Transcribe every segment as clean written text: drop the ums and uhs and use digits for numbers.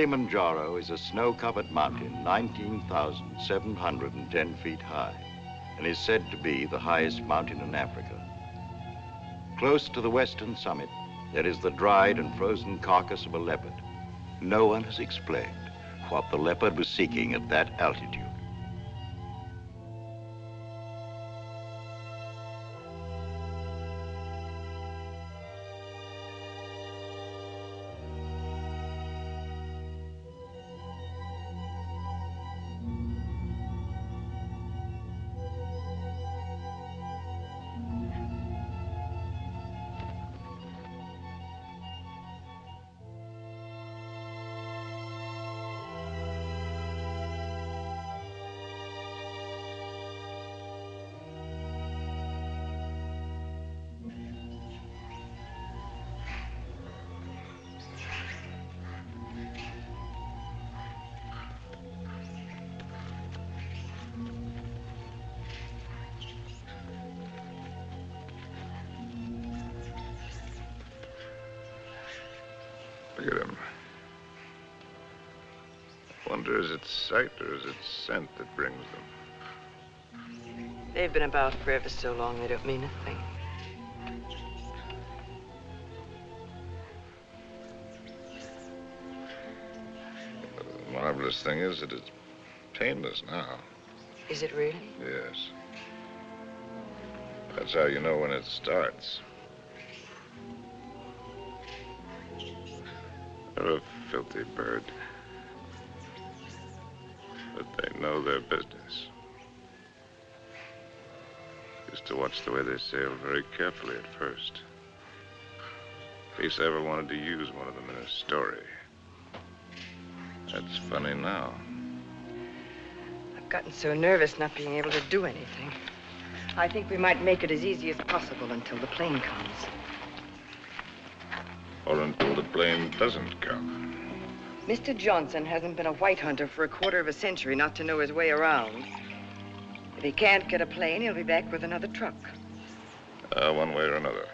Kilimanjaro is a snow-covered mountain 19,710 feet high and is said to be the highest mountain in Africa. Close to the western summit, there is the dried and frozen carcass of a leopard. No one has explained what the leopard was seeking at that altitude. Look at him. I wonder, is it sight or is it scent that brings them? They've been about for ever so long, they don't mean a thing. The marvelous thing is that it's painless now. Is it really? Yes. That's how you know when it starts. They're a filthy bird. But they know their business. Used to watch the way they sail very carefully at first. In case I ever wanted to use one of them in a story. That's funny now. I've gotten so nervous not being able to do anything. I think we might make it as easy as possible until the plane comes. Or until the plane doesn't come. Mr. Johnson hasn't been a white hunter for a quarter of a century not to know his way around. If he can't get a plane, he'll be back with another truck. One way or another.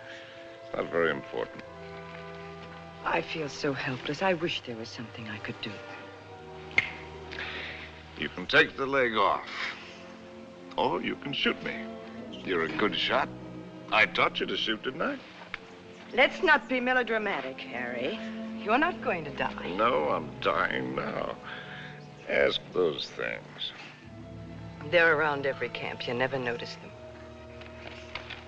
It's not very important. I feel so helpless. I wish there was something I could do. You can take the leg off. Or you can shoot me. You're a good shot. I taught you to shoot, didn't I? Let's not be melodramatic, Harry. You're not going to die. No, I'm dying now. Ask those things. They're around every camp. You never notice them.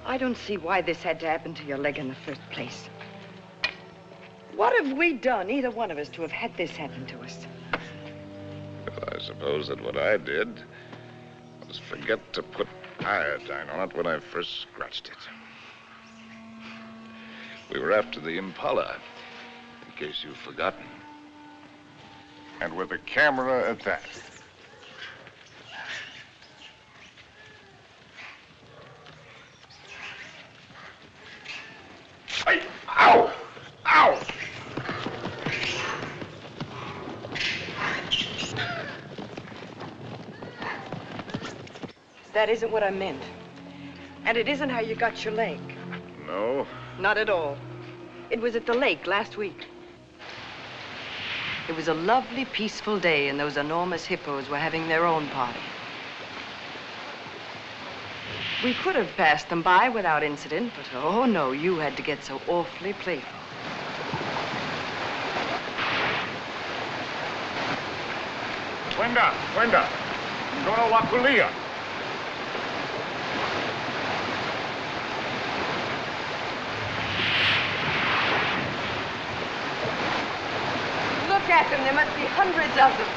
I don't see why this had to happen to your leg in the first place. What have we done, either one of us, to have had this happen to us? Well, I suppose that what I did was forget to put iodine on it when I first scratched it. We were after the Impala, in case you've forgotten. And with a camera at that. Ay, ow! Ow! That isn't what I meant. And it isn't how you got your leg. No? Not at all. It was at the lake last week. It was a lovely, peaceful day, and those enormous hippos were having their own party. We could have passed them by without incident, but oh no, you had to get so awfully playful. Kwenda, Ndono wa kulia. Look at them, there must be hundreds of them.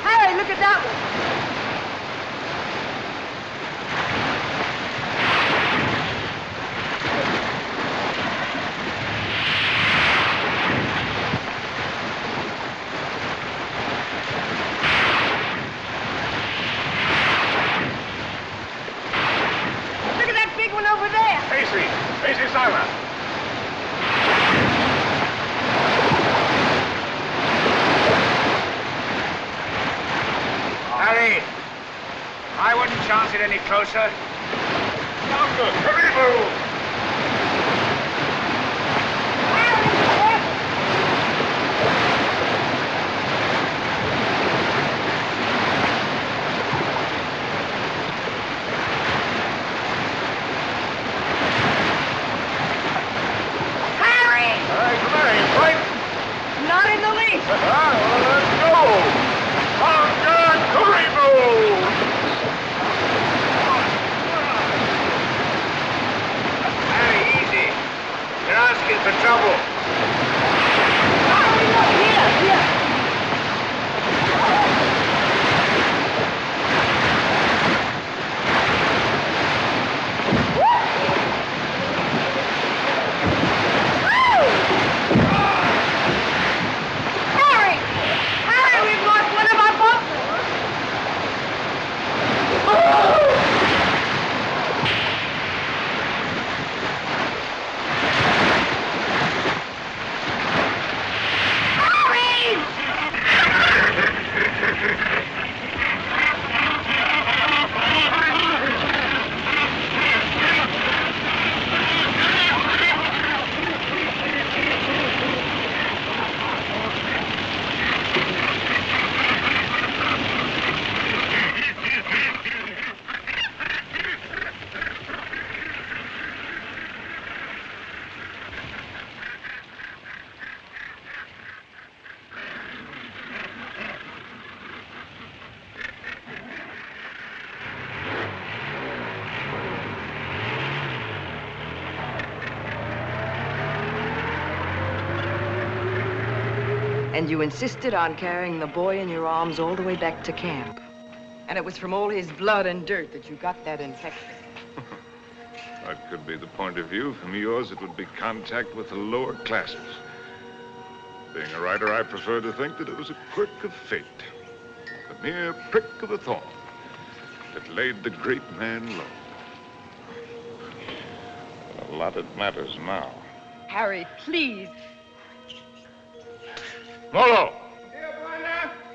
Harry, look at that one. Look closer. Longer. Hurry, move. Not in the least. Let's go. On guard, hurry, move. Very easy. You're asking for trouble. Here. And you insisted on carrying the boy in your arms all the way back to camp. And it was from all his blood and dirt that you got that infection. That could be the point of view. From yours, it would be contact with the lower classes. Being a writer, I prefer to think that it was a quirk of fate. The mere prick of a thorn that laid the great man low. A lot it matters now. Harry, please. Molo!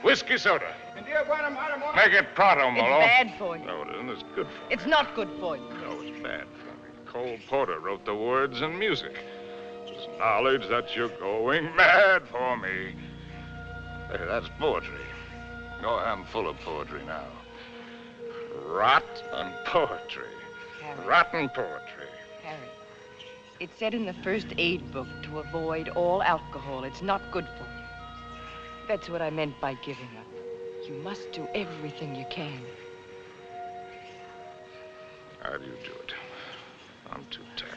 Whiskey soda. Make it pronto, Molo. It's bad for you. No, it isn't. It's good for me. It's not good for you. No, it's bad for me. Cole Porter wrote the words and music. It's knowledge that you're going mad for me. Hey, that's poetry. Oh, I'm full of poetry now. Rotten poetry. Harry. Rotten poetry. Harry, it said in the first aid book to avoid all alcohol. It's not good for you. That's what I meant by giving up. You must do everything you can. How do you do it? I'm too tired.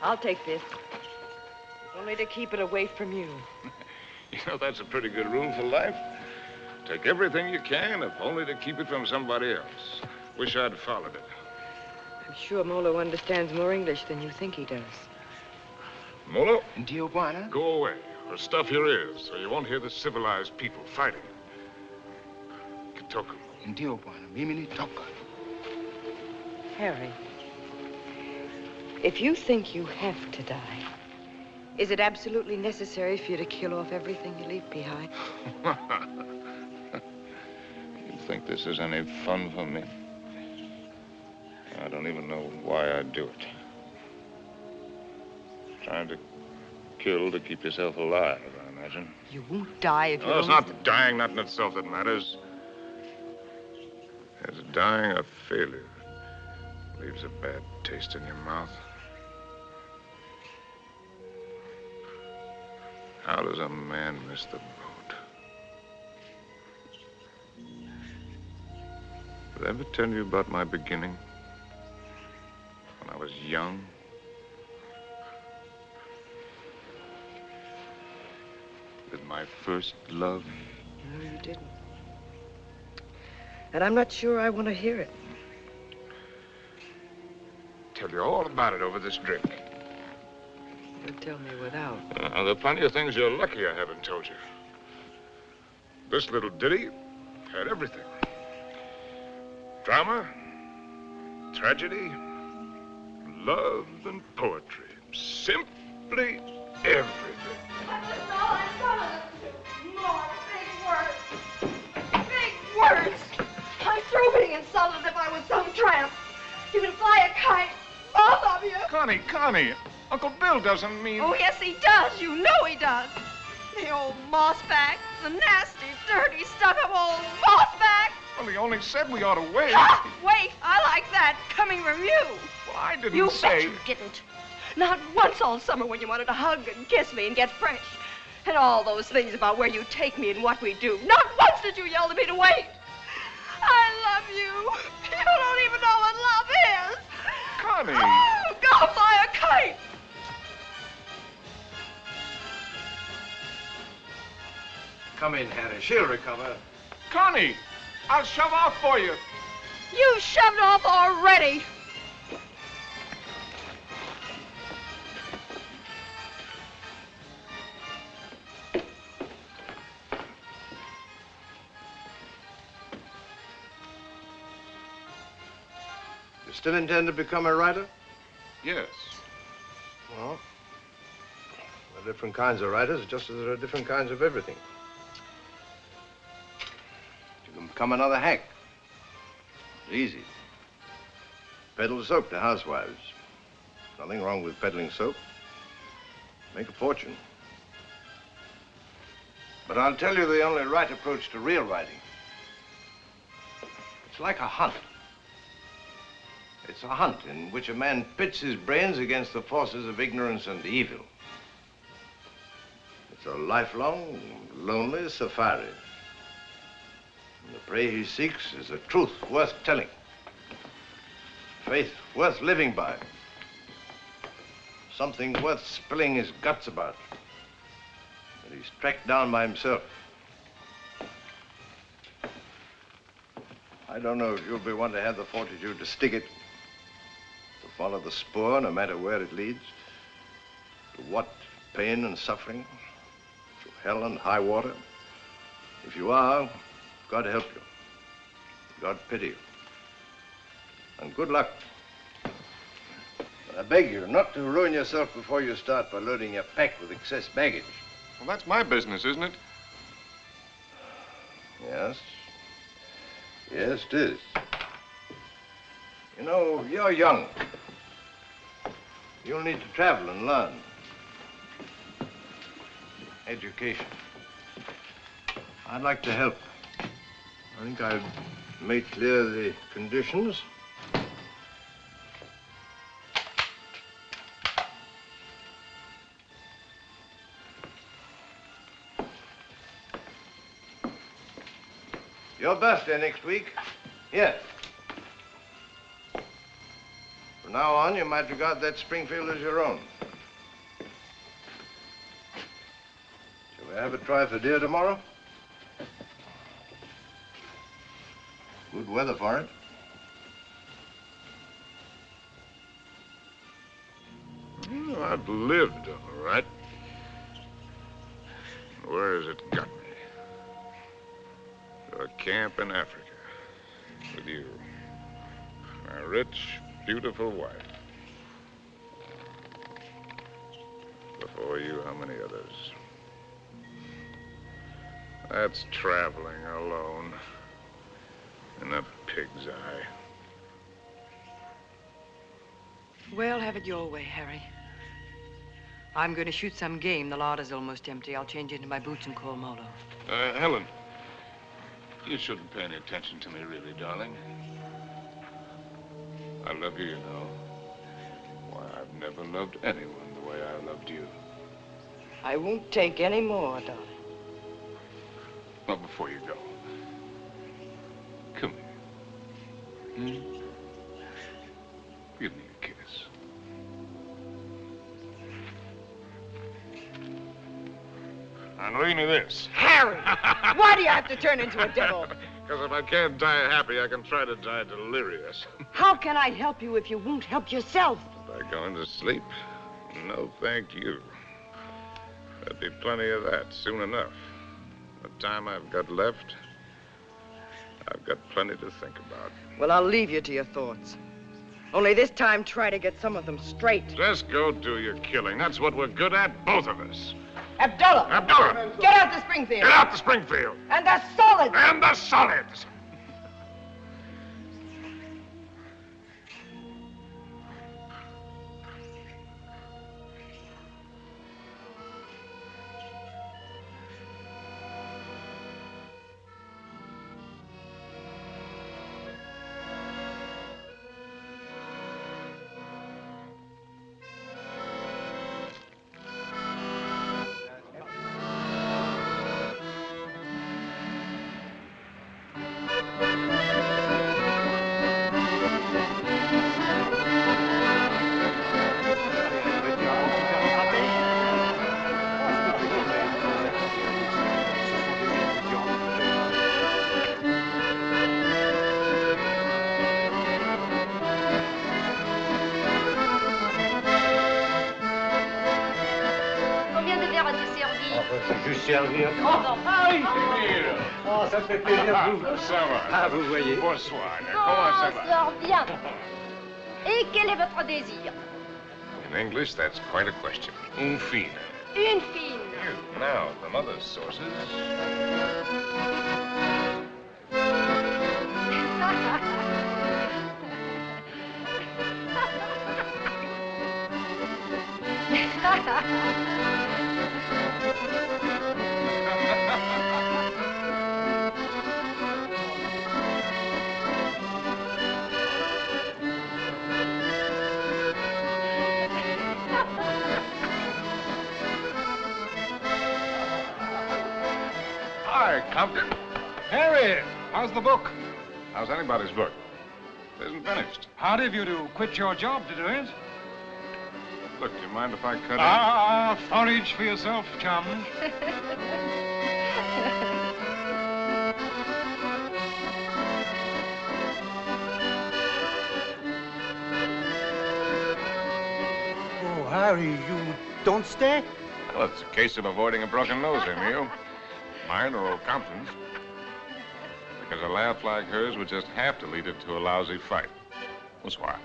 I'll take this. Only to keep it away from you. You know, that's a pretty good rule for life. Take everything you can, if only to keep it from somebody else. Wish I'd followed it. I'm sure Molo understands more English than you think he does. Molo, Tijuana? go away, or stuff your ears, so you won't hear the civilized people fighting. Kitoku. In Tijuana, Mimini Toka. Harry, if you think you have to die, is it absolutely necessary for you to kill off everything you leave behind? You think this is any fun for me? I don't even know why I do it. Trying to kill to keep yourself alive, I imagine. You won't die if you Well, it's don't... not dying, not in itself that matters. It's dying a failure. Leaves a bad taste in your mouth. How does a man miss the boat? Did I ever tell you about my beginning? When I was young? With my first love? No, you didn't. And I'm not sure I want to hear it. Tell you all about it over this drink. You'll tell me without. There are plenty of things you're lucky I haven't told you. This little ditty had everything. Drama, tragedy, love, and poetry. Simply everything. That's all I promised to. More big words. Big words. I threw being insulted if I was some tramp. You can fly a kite, both of you. Connie, Uncle Bill doesn't mean... Oh, yes, he does. You know he does. The old mossback, the nasty, dirty, stuck-up old mossback. Well, he only said we ought to wait. Ah, wait, I like that, coming from you. Well, I didn't You say... bet you didn't. Not once all summer when you wanted to hug and kiss me and get fresh. And all those things about where you take me and what we do. Not once did you yell to me to wait. I love you. You don't even know what love is. Connie. Oh, go fly a kite. Come in, Harry. She'll recover. Connie, I'll shove off for you. You shoved off already. You still intend to become a writer? Yes. Well, there are different kinds of writers, just as there are different kinds of everything. You can become another hack. It's easy. Peddle soap to housewives. Nothing wrong with peddling soap. Make a fortune. But I'll tell you the only right approach to real writing. It's like a hunt. It's a hunt in which a man pits his brains against the forces of ignorance and evil. It's a lifelong, lonely safari. And the prey he seeks is a truth worth telling. Faith worth living by. Something worth spilling his guts about. That he's tracked down by himself. I don't know if you'll be one to have the fortitude to stick it. To follow the spoor, no matter where it leads. To what pain and suffering. To hell and high water. If you are, God help you. God pity you. And good luck. But I beg you not to ruin yourself before you start by loading your pack with excess baggage. Well, that's my business, isn't it? Yes. Yes, it is. You know, you're young. You'll need to travel and learn. Education. I'd like to help. I think I've made clear the conditions. Your birthday next week? Yes. From now on, you might regard that Springfield as your own. Shall we have a try for deer tomorrow? Good weather for it. Well, I've lived, all right. Where has it got me? To a camp in Africa with you. My rich, beautiful wife. Before you, how many others? That's traveling alone in a pig's eye. Well, have it your way, Harry. I'm going to shoot some game. The larder's almost empty. I'll change into my boots and call Molo. Helen, you shouldn't pay any attention to me, really, darling. I love you, you know. Why, I've never loved anyone the way I loved you. I won't take any more, darling. Well, before you go, come here. Give me a kiss. And read me this. Harry! Why do you have to turn into a devil? Because if I can't die happy, I can try to die delirious. How can I help you if you won't help yourself? By going to sleep? No, thank you. There'll be plenty of that soon enough. The time I've got left, I've got plenty to think about. Well, I'll leave you to your thoughts. Only this time, try to get some of them straight. Just go do your killing. That's what we're good at, both of us. Abdullah! Abdullah! Get out to Springfield! Get out to Springfield! And the solids! And the solids! Servir. Ah oui, oh, ça me fait plaisir de vous. Ça va. Ah, vous voyez. Bonsoir. Comment ça va? Bonsoir, bien. Et quel est votre désir? In English, that's quite a question. Une fine. Une fine. Now, from other sources. Hi, Compton. Harry, how's the book? How's anybody's book? It isn't finished. Hard of you to quit your job to do it. Look, do you mind if I cut Forage for yourself, chum. Oh, Harry, you don't stay? Well, it's a case of avoiding a broken nose, Emil. Mine or old Compton's. Because a laugh like hers would just have to lead it to a lousy fight. Bonsoir.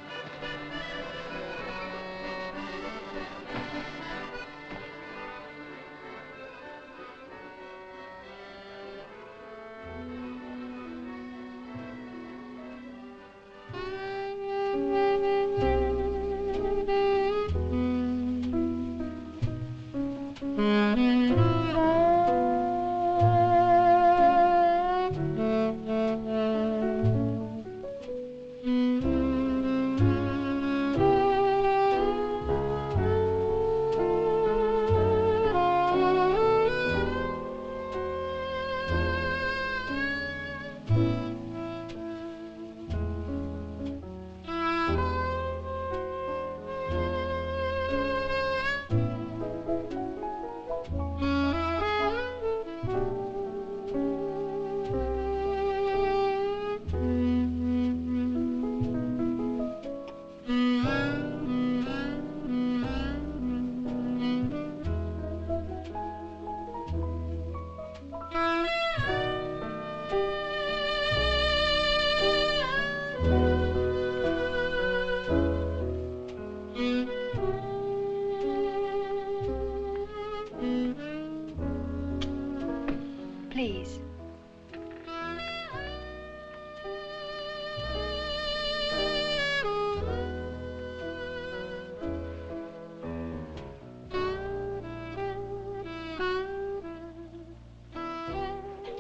Please.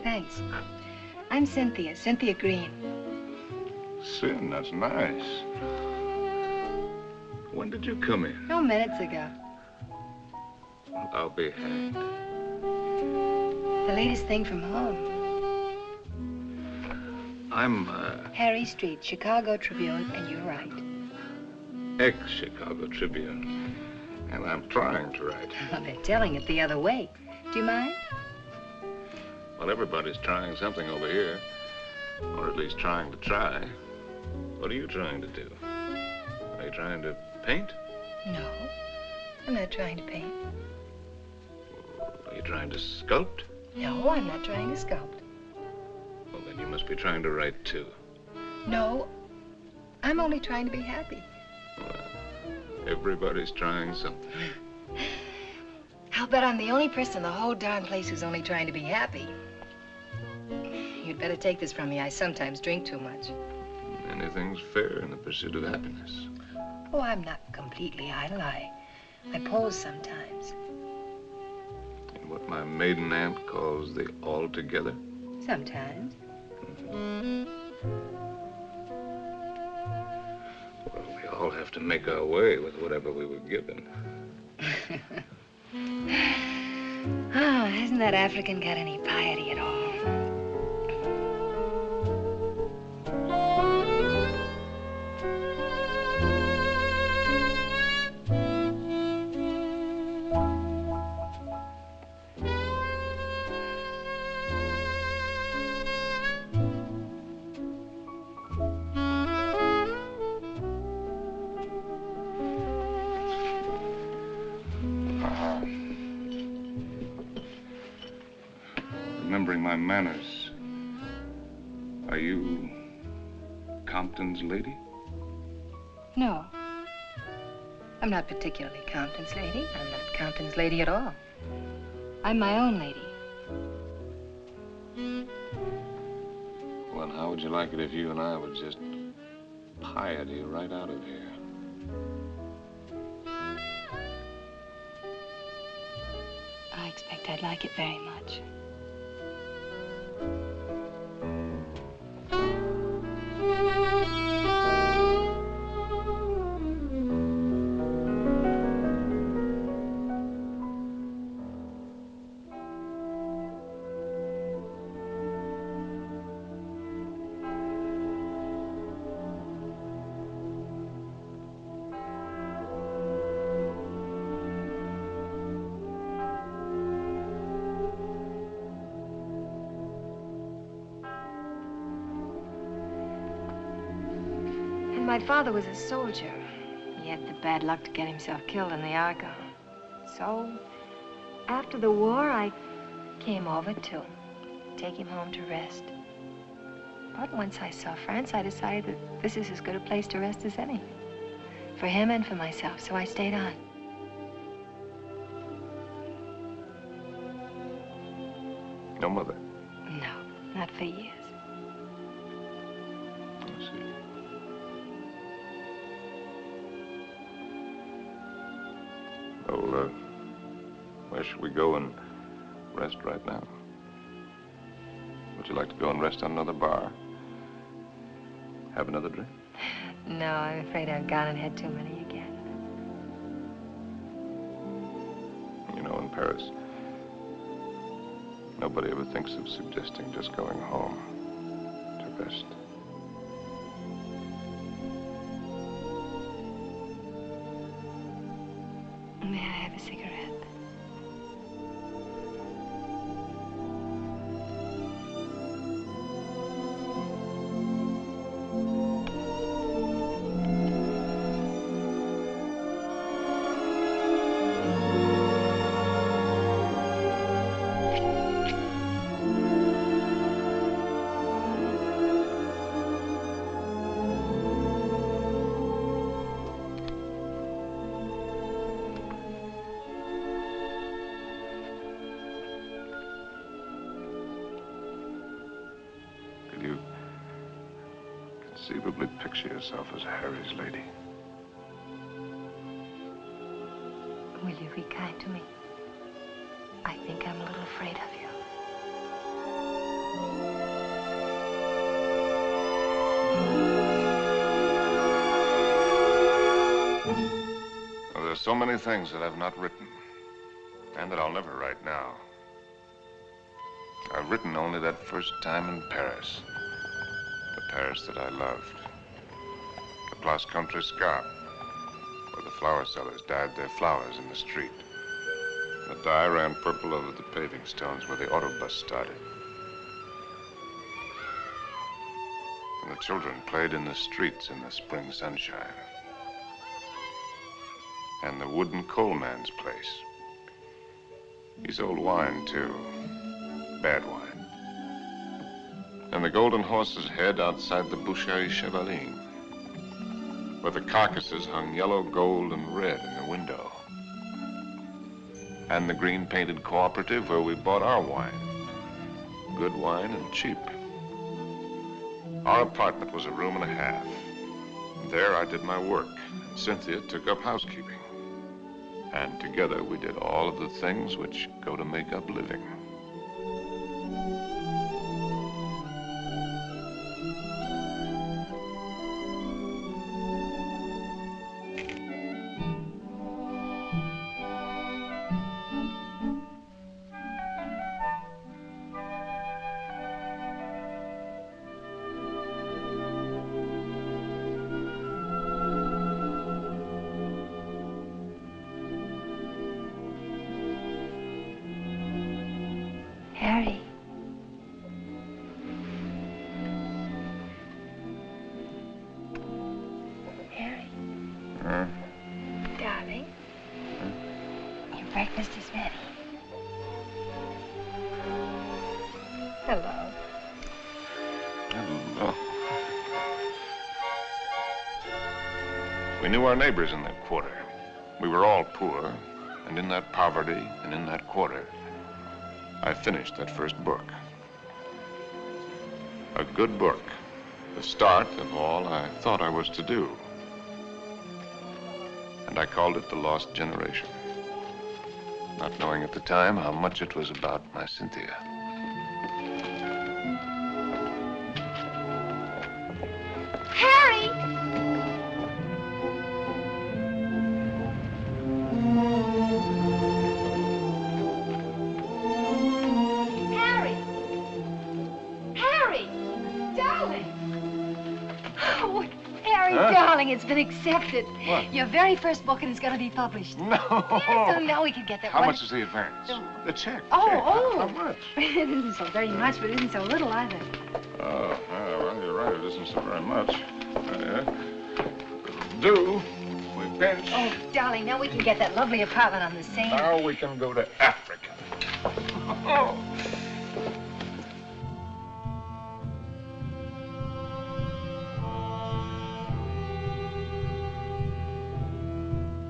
Thanks. I'm Cynthia Green. Sin, that's nice. When did you come in? Oh, minutes ago. I'll be hanged. The latest thing from home. I'm, Harry Street, Chicago Tribune, and you're right. ex-Chicago Tribune. And I'm trying to write. Well, they're telling it the other way. Do you mind? Well, everybody's trying something over here. Or at least trying to try. What are you trying to do? Are you trying to paint? No, I'm not trying to paint. Are you trying to sculpt? No, I'm not trying to sculpt. Well, then you must be trying to write, too. No, I'm I'm only trying to be happy. Everybody's trying something. I'll bet I'm the only person in the whole darn place who's only trying to be happy. You'd better take this from me. I sometimes drink too much. Anything's fair in the pursuit of happiness. Oh, I'm not completely idle. I pose sometimes. In what my maiden aunt calls the altogether. Sometimes. Well, we all have to make our way with whatever we were given. Oh, hasn't that African got any piety at all? Remembering my manners, are you Compton's lady? No. I'm not particularly Compton's lady. I'm not Compton's lady at all. I'm my own lady. Well, how would you like it if you and I would just piety right out of here? I expect I'd like it very much. My father was a soldier. He had the bad luck to get himself killed in the Argonne. So, after the war, I came over to take him home to rest. But once I saw France, I decided that this is as good a place to rest as any. For him and for myself, so I stayed on. No mother? No, not for years. I see. Well, where should we go and rest right now? Would you like to go and rest on another bar? Have another drink? No, I'm afraid I've gone and had too many again. You know, in Paris, nobody ever thinks of suggesting just going home to rest. May I have a cigarette? Conceivably picture yourself as Harry's lady. Will you be kind to me? I think I'm a little afraid of you. Well, there's so many things that I've not written, and that I'll never write now. I've written only that first time in Paris. The Paris that I loved. The Place Contrescarpe, where the flower sellers dyed their flowers in the street. The dye ran purple over the paving stones where the autobus started. And the children played in the streets in the spring sunshine. And the wooden coal man's place. He sold wine, too. Bad wine. And the Golden Horse's head outside the Boucherie Chevaline. where the carcasses hung yellow, gold, and red in the window. And the green-painted cooperative where we bought our wine. Good wine and cheap. Our apartment was a room and a half. There I did my work, and Cynthia took up housekeeping. And together we did all of the things which go to make up living. Harry. Harry. Darling. Your breakfast is ready. Hello. Hello. We knew our neighbors in that quarter. We were all poor, and in that poverty and in that quarter, I finished that first book. A good book, the start of all I thought I was to do. And I called it The Lost Generation, not knowing at the time how much it was about my Cynthia. Harry! Darling, it's been accepted. What? Your very first book, and it's going to be published. No. Yes, so now we can get that. How much is the advance? The check. Oh, check. oh. How much? It isn't so very much, but it isn't so little either. Oh, well, you're right. It isn't so very much. Do. We pinch. Oh, darling, now we can get that lovely apartment on the same. Now we can go to Africa. Oh.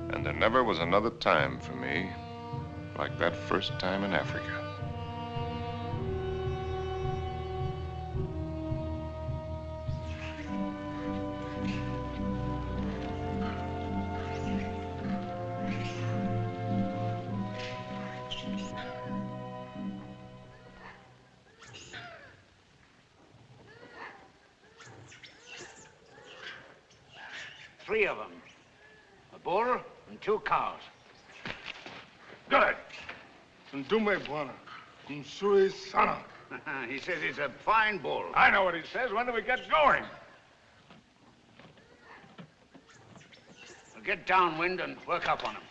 And there never was another time for me like that first time in Africa. Three of them. A bull and 2 cows. Good. Ndume bwana. Msuri sana. He says he's a fine bull. I know what he says. When do we get going? We'll get downwind and work up on him.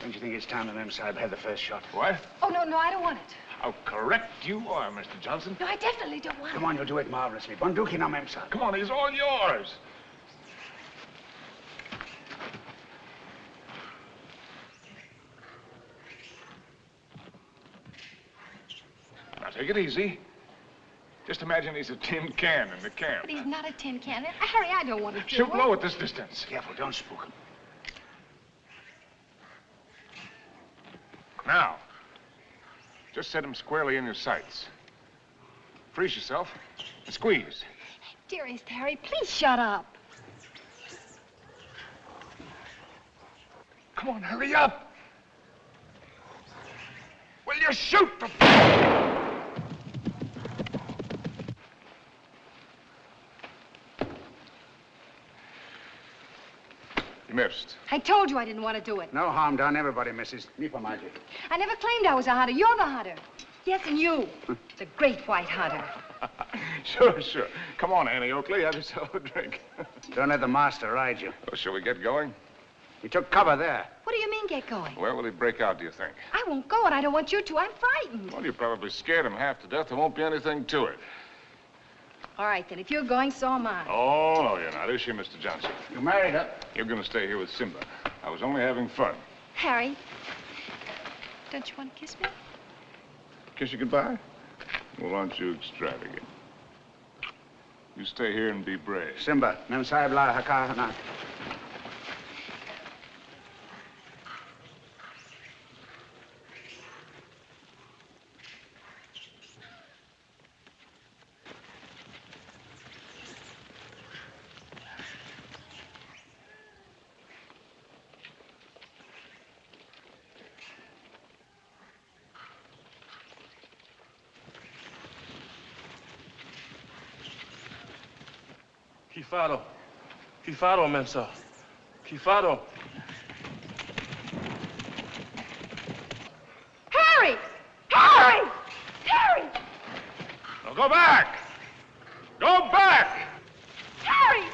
Don't you think it's time the Mem Sahib had the first shot? What? Oh, no, I don't want it. How correct you are, Mr. Johnson. No, I definitely don't want it. Come on, you'll do it marvelously. Bunduki na Mem Sahib. Come on, he's all yours. Now, take it easy. Just imagine he's a tin can in the camp. But he's not a tin can. Harry, I don't want to do Shoot it. low at this distance. Careful, don't spook him. Now, just set him squarely in your sights. Freeze yourself and squeeze. Dearest Harry, please shut up. Come on, hurry up. Will you shoot the... You missed. I told you I didn't want to do it. No harm done. Everybody misses. Nipa Maji. I never claimed I was a hunter. You're the hunter. Yes, and you. The great white hunter. Sure. Come on, Annie Oakley. Have yourself a drink. Don't let the master ride you. Well, shall we get going? He took cover there. What do you mean, get going? Where will he break out, do you think? I won't go, and I don't want you to. I'm frightened. Well, you probably scared him half to death. There won't be anything to it. All right, then. If you're going, so am I. Oh, no, you're not. Is she, Mr. Johnson? You married her? You're going to stay here with Simba. I was only having fun. Harry, don't you want to kiss me? Kiss you goodbye? Well, aren't you extravagant? You stay here and be brave. Simba, mem sahib la haka na. Kifado. Kifado, Mensa. Kifado. Harry! Harry! Harry! Now go back! Go back! Harry!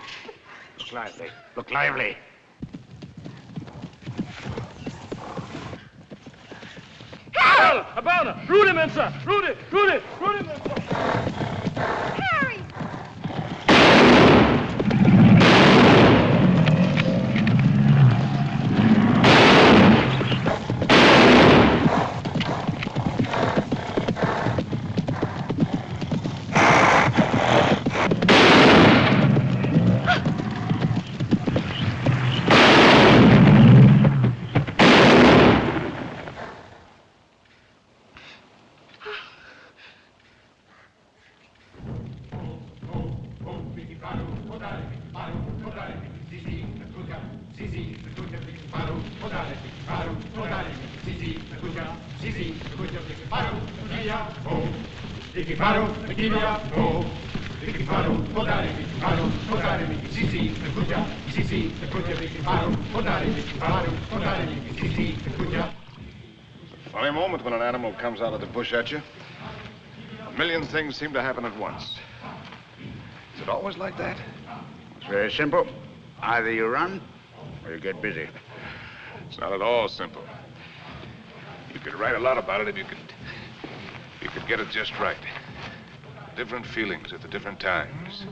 Look lively. Look lively. Abana! Abana! Rudy, Mensa! Rudy! Rudy! Rudy, Mensa! Harry! Funny moment when an animal comes out of the bush at you. A million things seem to happen at once. Is it always like that? It's very simple. Either you run or you get busy. It's not at all simple. You could write a lot about it if you could get it just right. Different feelings at the different times.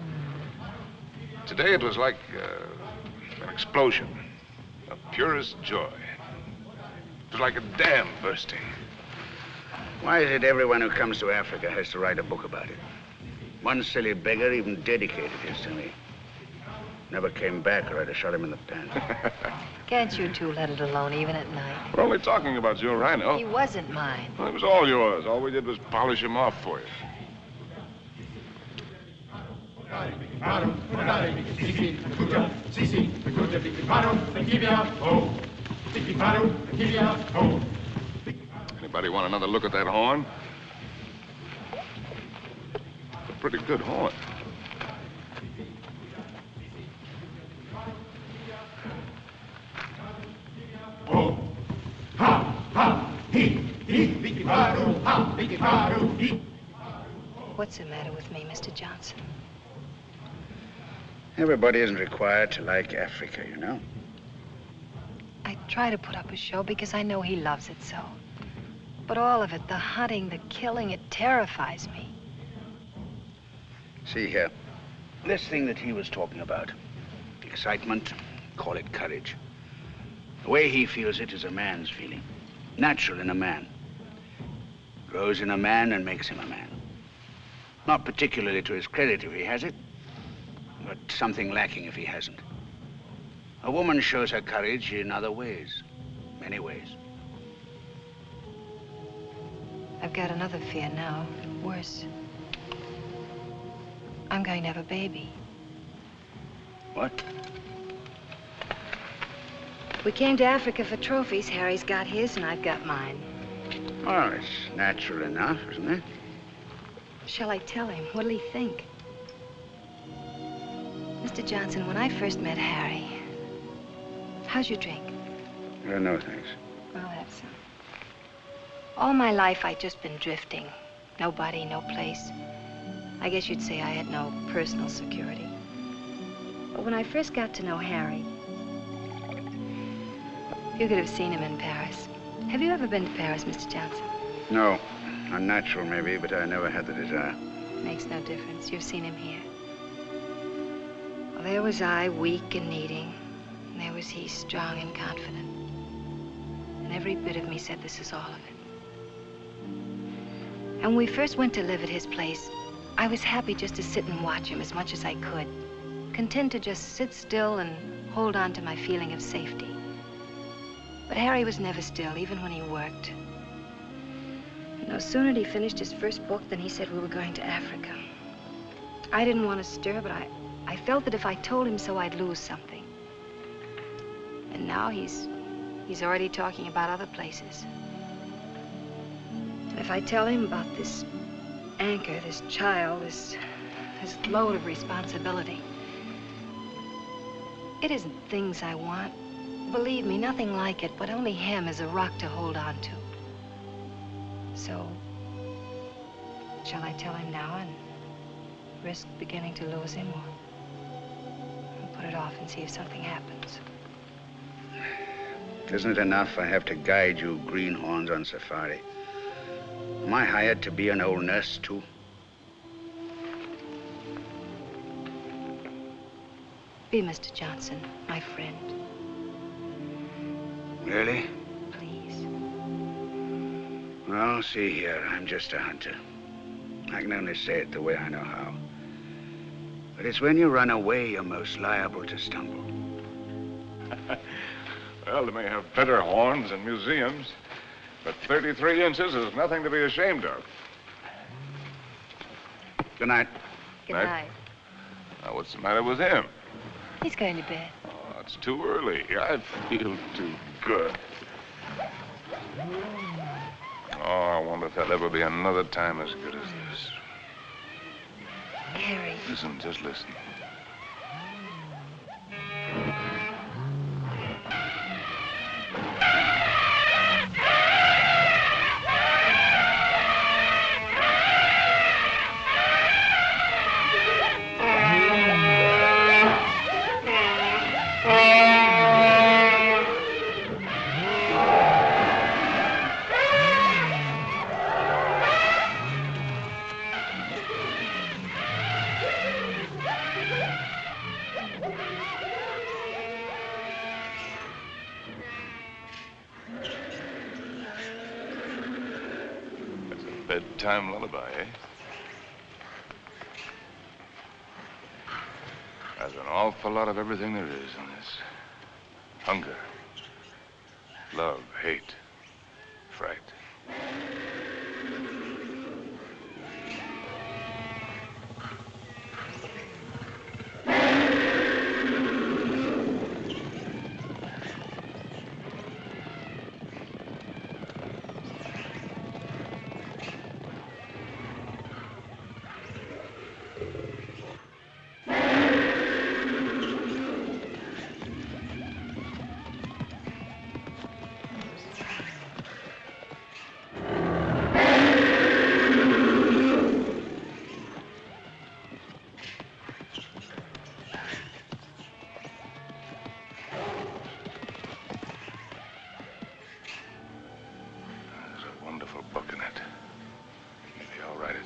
Today it was like an explosion of purest joy. It was like a dam bursting. Why is it everyone who comes to Africa has to write a book about it? One silly beggar even dedicated his to me. Never came back or I'd have shot him in the pants. Can't you two let it alone, even at night? We're only talking about your rhino. He wasn't mine. Well, it was all yours. All we did was polish him off for you. Anybody want another look at that horn? It's a pretty good horn. What's the matter with me, Mr. Johnson? Everybody isn't required to like Africa, you know. I try to put up a show because I know he loves it so. But all of it, the hunting, the killing, it terrifies me. See here, this thing that he was talking about, excitement, call it courage. The way he feels it is a man's feeling, natural in a man. Grows in a man and makes him a man. Not particularly to his credit if he has it, but something lacking if he hasn't. A woman shows her courage in other ways, many ways. I've got another fear now, worse. I'm going to have a baby. What? We came to Africa for trophies. Harry's got his and I've got mine. Well, it's natural enough, isn't it? Shall I tell him? What'll he think? Mr. Johnson, when I first met Harry, how's your drink? No, thanks. Well, that's some. All my life, I'd just been drifting. Nobody, no place. I guess you'd say I had no personal security. But when I first got to know Harry, You could have seen him in Paris. Have you ever been to Paris, Mr. Johnson? No. Unnatural, maybe, but I never had the desire. Makes no difference. You've seen him here. Well, there was I, weak and needing. And there was he, strong and confident. And every bit of me said this is all of it. And when we first went to live at his place, I was happy just to sit and watch him as much as I could. Content to just sit still and hold on to my feeling of safety. But Harry was never still, even when he worked. No sooner had he finished his first book than he said we were going to Africa. I didn't want to stir, but I felt that if I told him so, I'd lose something. And now he's already talking about other places. And if I tell him about this anchor, this child, this load of responsibility, it isn't things I want. Believe me, nothing like it, but only him as a rock to hold on to. So, shall I tell him now and risk beginning to lose him, or put it off and see if something happens? Isn't it enough I have to guide you greenhorns on safari? Am I hired to be an old nurse, too? Be Mr. Johnson, my friend. Really? Please. Well, see here, I'm just a hunter. I can only say it the way I know how. But it's when you run away you're most liable to stumble. Well, they may have better horns in museums, but 33 inches is nothing to be ashamed of. Good night. Good night. Now, what's the matter with him? He's going to bed. Oh, it's too early. I feel too good. Oh, I wonder if there'll ever be another time as good as this. Harry. Listen, just listen. Bedtime lullaby, eh? There's an awful lot of everything there is in this. Hunger, love, hate, fright.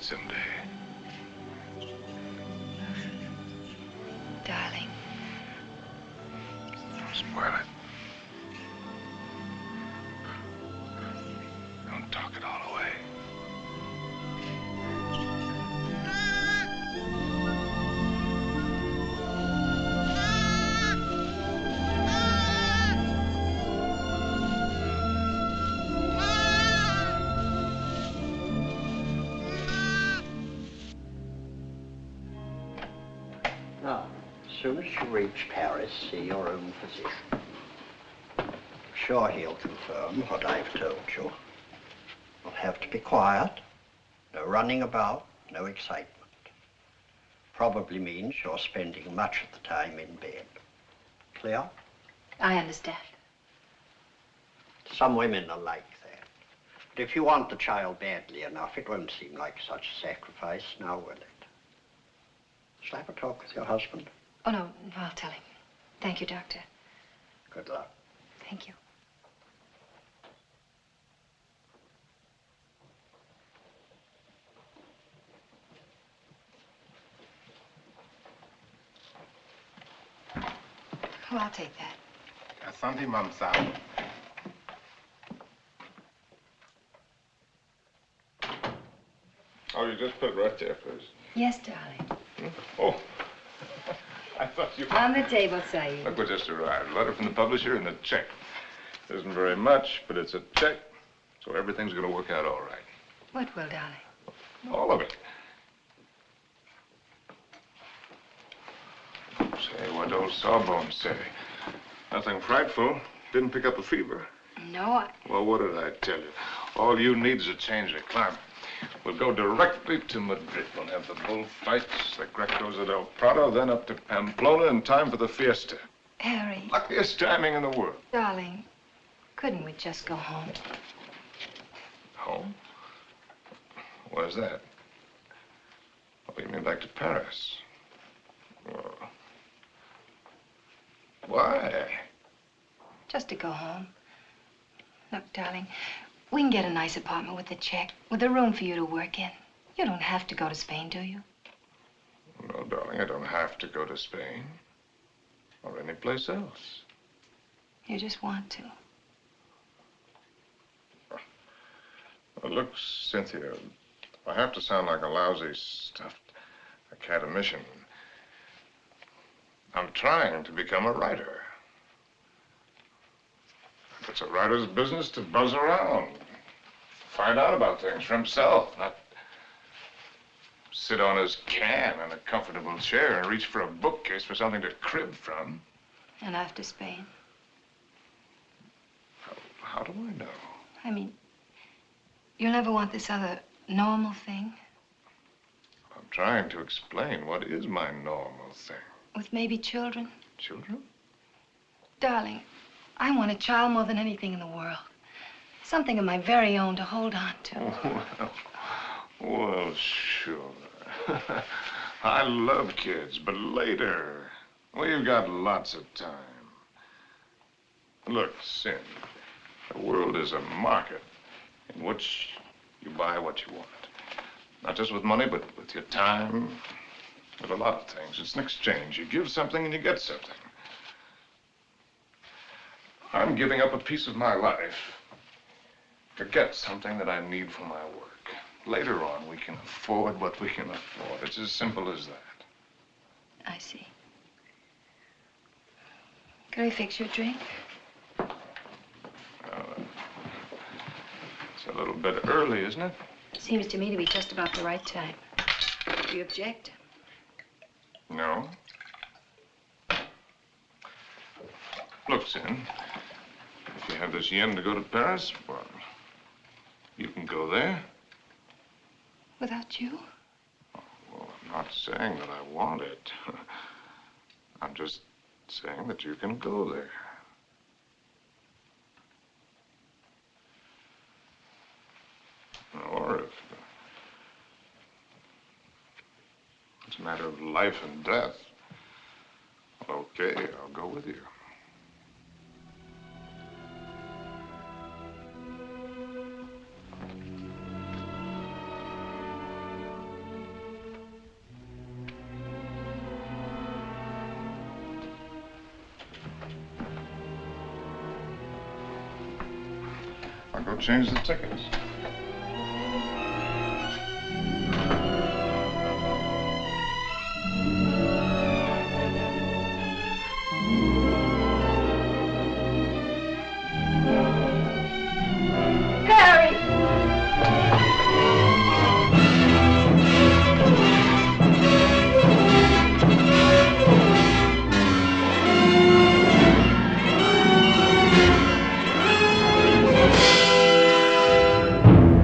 Someday. Darling. Don't spoil it. Don't talk it all away. Now, as soon as you reach Paris, see your own physician. Sure he'll confirm what I've told you. You'll have to be quiet, no running about, no excitement. Probably means you're spending much of the time in bed. Clear? I understand. Some women are like that. But if you want the child badly enough, it won't seem like such a sacrifice, now will it? Shall I have a talk with your husband? Oh, no, I'll tell him. Thank you, Doctor. Good luck. Thank you. Oh, I'll take that. Asante, Mamsa. Oh, you just put it right there, please. Yes, darling. Oh, I thought you... On the table, Saeed. Look what just arrived. A letter from the publisher and a check. It isn't very much, but it's a check, so everything's going to work out all right. What will, darling? All of it. Say, what old Sawbones say? Nothing frightful. Didn't pick up a fever. No, Well, what did I tell you? All you need is a change of climate. We'll go directly to Madrid. We'll have the bullfights, the Grecos at El Prado, then up to Pamplona in time for the fiesta. Harry. Luckiest timing in the world. Darling, couldn't we just go home? Home? Where's that? Oh, you mean back to Paris? Well, why? Just to go home. Look, darling, we can get a nice apartment with a check, with a room for you to work in. You don't have to go to Spain, do you? No, darling, I don't have to go to Spain. Or any place else. You just want to. Well, look, Cynthia, I have to sound like a lousy, stuffed academician. I'm trying to become a writer. It's a writer's business to buzz around, find out about things for himself, not sit on his can in a comfortable chair and reach for a bookcase for something to crib from. And after Spain? How do I know? I mean, you'll never want this other normal thing? I'm trying to explain what is my normal thing. With maybe children? Children? Darling, I want a child more than anything in the world. Something of my very own to hold on to. Well, sure. I love kids, but later. We've got lots of time. Look, Sin, the world is a market in which you buy what you want. Not just with money, but with your time, with a lot of things. It's an exchange. You give something and you get something. I'm giving up a piece of my life to get something that I need for my work. Later on, we can afford what we can afford. It's as simple as that. I see. Can I fix your drink? It's a little bit early, isn't it? Seems to me to be just about the right time. Do you object? No. Look, Sin, if you have this yen to go to Paris, well, you can go there. Without you? Well, I'm not saying that I want it. I'm just saying that you can go there. Or if it's a matter of life and death, okay, I'll go with you. I'll go change the tickets.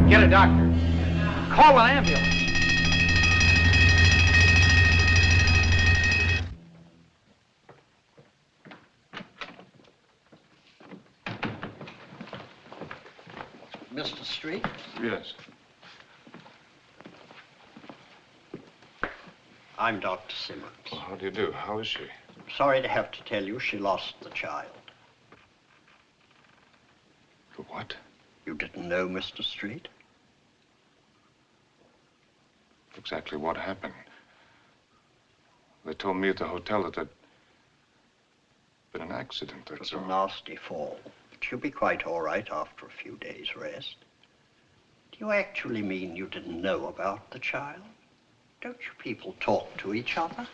Get a doctor. Call an ambulance. Mr. Street? Yes. I'm Dr. Simmons. Well, how do you do? How is she? Sorry to have to tell you she lost the child. What? You didn't know, Mr. Street? Exactly what happened. They told me at the hotel that Been an accident, It was that's a all. nasty fall, but you'll be quite all right after a few days' rest. Do you actually mean you didn't know about the child? Don't you people talk to each other?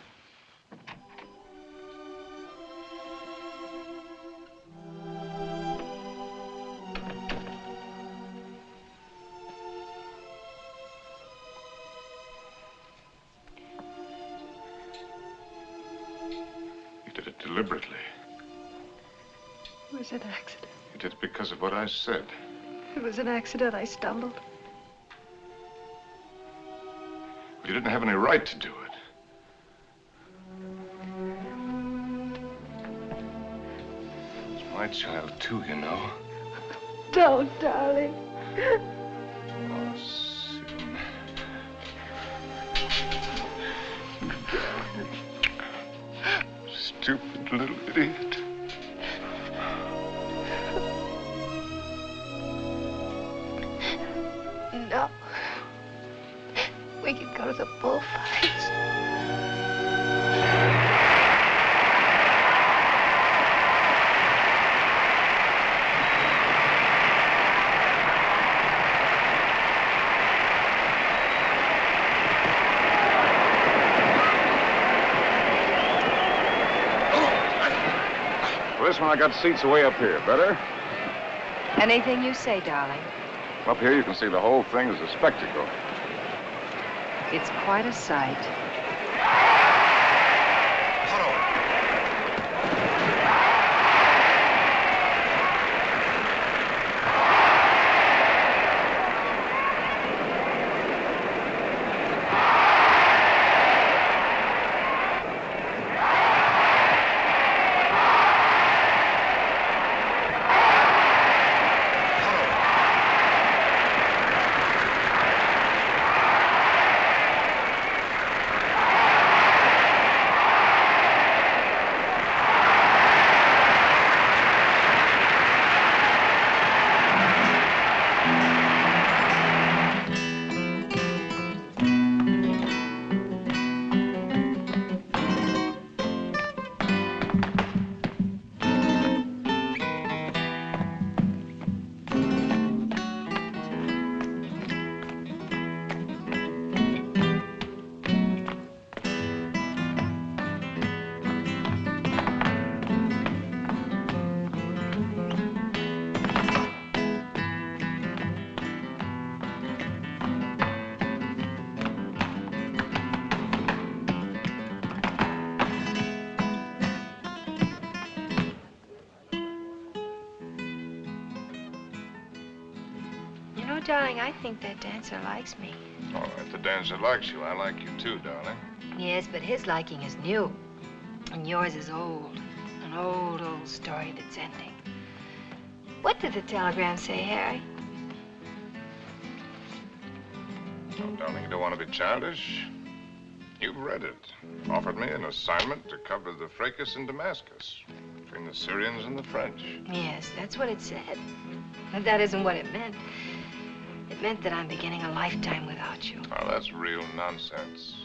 You did it deliberately. It was an accident. You did it because of what I said. It was an accident. I stumbled. You didn't have any right to do it. It's my child, too, you know. Don't, darling. Oh, Susan. Stupid little idiot. No. We could go to the bullfights. For this one, I got seats way up here. Better? Anything you say, darling. Up here, you can see the whole thing as a spectacle. It's quite a sight. Darling, I think that dancer likes me. All right, the dancer likes you. I like you too, darling. Yes, but his liking is new. And yours is old. An old, old story that's ending. What did the telegram say, Harry? Oh, darling, you don't want to be childish. You've read it. Offered me an assignment to cover the fracas in Damascus between the Syrians and the French. Yes, that's what it said. But that isn't what it meant. It meant that I'm beginning a lifetime without you. Oh, that's real nonsense.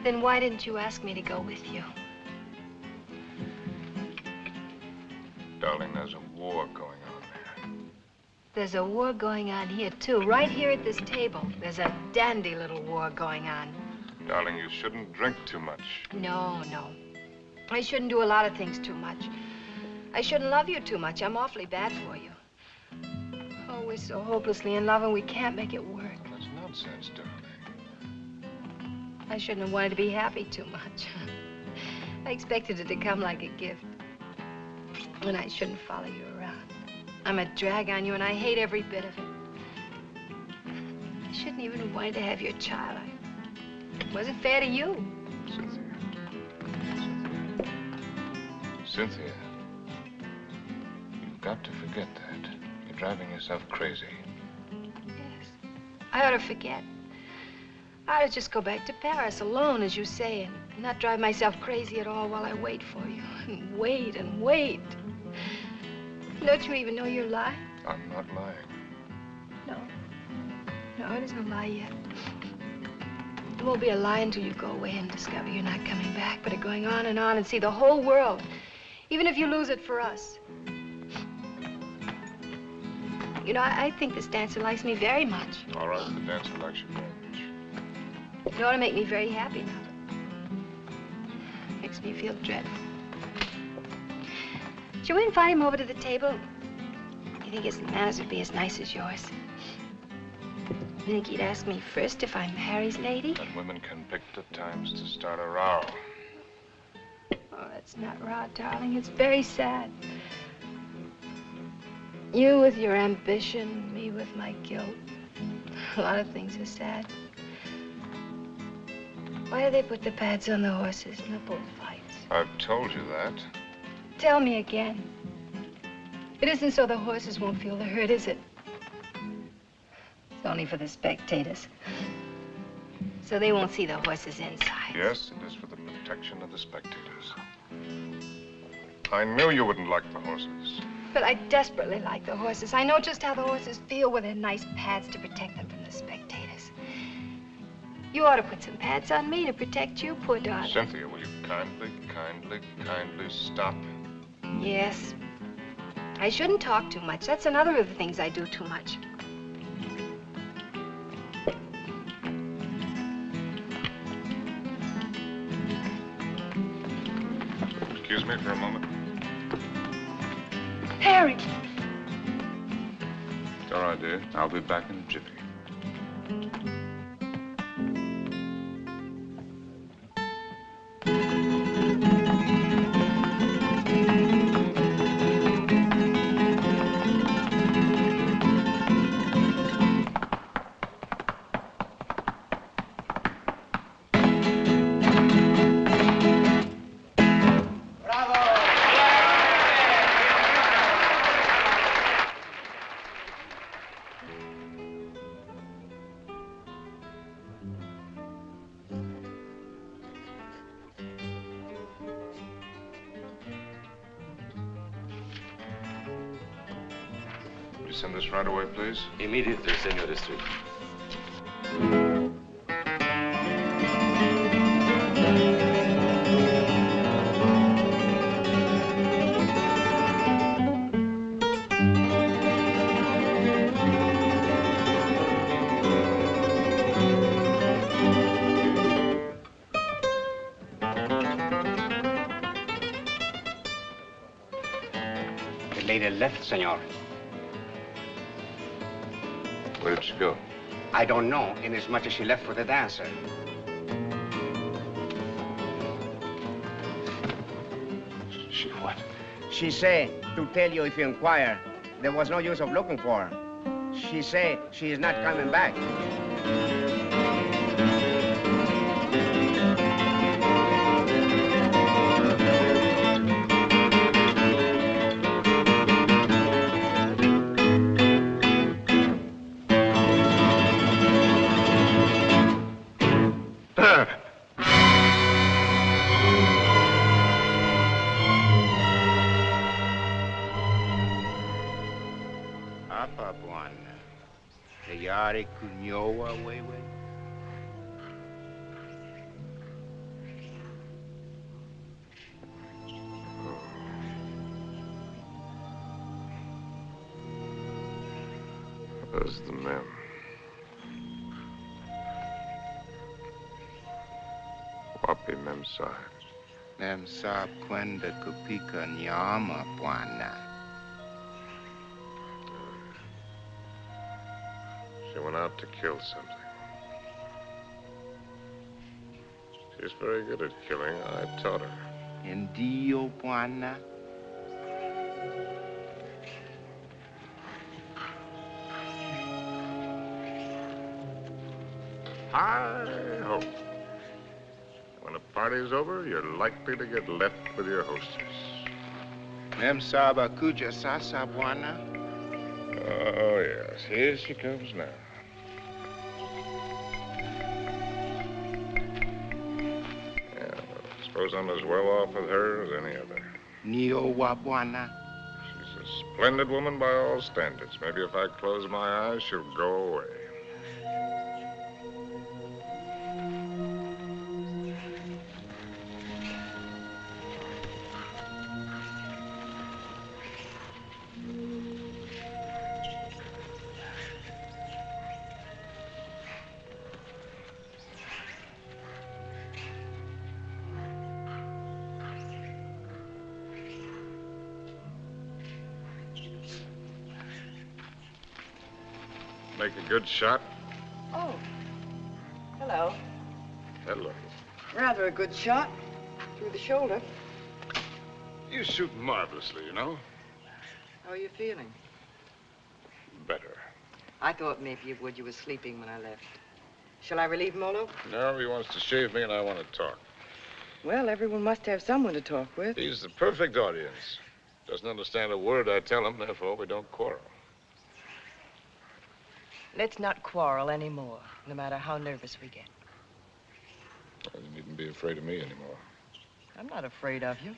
Then why didn't you ask me to go with you? Darling, there's a war going on there. There's a war going on here, too. Right here at this table. There's a dandy little war going on. Darling, you shouldn't drink too much. No, no. I shouldn't do a lot of things too much. I shouldn't love you too much. I'm awfully bad for you. Oh, we're so hopelessly in love and we can't make it work. That's nonsense, darling. I shouldn't have wanted to be happy too much. I expected it to come like a gift. And I shouldn't follow you around. I'm a drag on you and I hate every bit of it. I shouldn't even have wanted to have your child. It wasn't fair to you. Cynthia, you've got to forget that. You're driving yourself crazy. Yes. I ought to forget. I ought to just go back to Paris alone, as you say, and not drive myself crazy at all while I wait for you. And wait and wait. Don't you even know you're lying? I'm not lying. No. No, it isn't a lie yet. won't be a lie until you go away and discover you're not coming back, but are going on and see the whole world, even if you lose it for us. You know, I think this dancer likes me very much. All right, the dancer likes you very much. It ought to make me very happy now. Makes me feel dreadful. Shall we invite him over to the table? You think his manners would be as nice as yours? You think he'd ask me first if I'm Harry's lady? And women can pick the times to start a row. Oh, that's not raw, darling. It's very sad. You with your ambition, me with my guilt. A lot of things are sad. Why do they put the pads on the horses in the bullfights? I've told you that. Tell me again. It isn't so the horses won't feel the hurt, is it? It's only for the spectators. So they won't see the horses inside. Yes, it is for the protection of the spectators. I knew you wouldn't like the horses. But I desperately like the horses. I know just how the horses feel with their nice pads to protect them from the spectators. You ought to put some pads on me to protect you, poor darling. Cynthia, will you kindly stop? Yes. I shouldn't talk too much. That's another of the things I do too much. Excuse me for a moment. Harry! It's all right, dear. I'll be back in a jiffy. Send this right away, please. Immediately, Senor Street. The lady left, senor. Where did she go? I don't know, inasmuch as she left for the dancer. She what? She say to tell you if you inquire, there was no use of looking for her. She say she is not coming back. Those are the men. Wapi Mem Sahib. Mem Sahib kwenda kupika nyama, bwana. She went out to kill something. She's very good at killing. I taught her. Ndio, bwana. Hi-ho. When a party's over, you're likely to get left with your hostess. Mem Sahib akuja sasa, bwana. Oh, yes. Here she comes now. Yeah, I suppose I'm as well off with her as any other. Nio wa, bwana. She's a splendid woman by all standards. Maybe if I close my eyes, she'll go away. Make a good shot? Oh. Hello. Hello. Rather a good shot. Through the shoulder. You shoot marvelously, you know. How are you feeling? Better. I thought maybe you would. You were sleeping when I left. Shall I relieve Molo? No, he wants to shave me and I want to talk. Well, everyone must have someone to talk with. He's the perfect audience. Doesn't understand a word I tell him, therefore we don't quarrel. Let's not quarrel anymore, no matter how nervous we get. Well, you needn't be afraid of me anymore. I'm not afraid of you.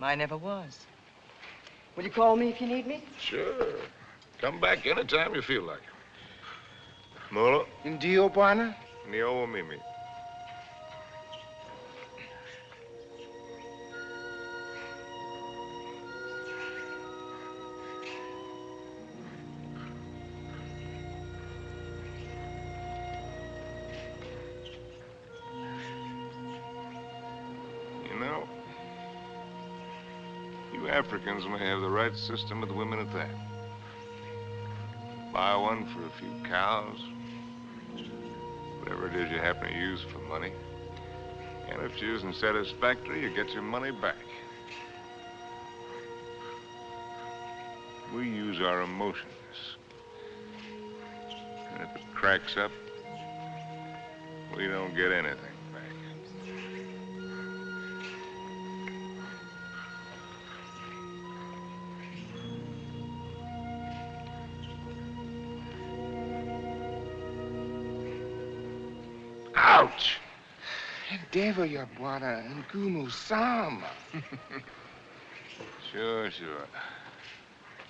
I never was. Will you call me if you need me? Sure. Come back anytime you feel like it. Molo? Indio, Bwana? Nio Mimi. You know, you Africans may have the right system with women at that. Buy one for a few cows, whatever it is you happen to use for money. And if she isn't satisfactory, you get your money back. We use our emotions. And if it cracks up, we don't get anything back. Ouch! Endeavor, ya Bwana, ngumu sama. Sure.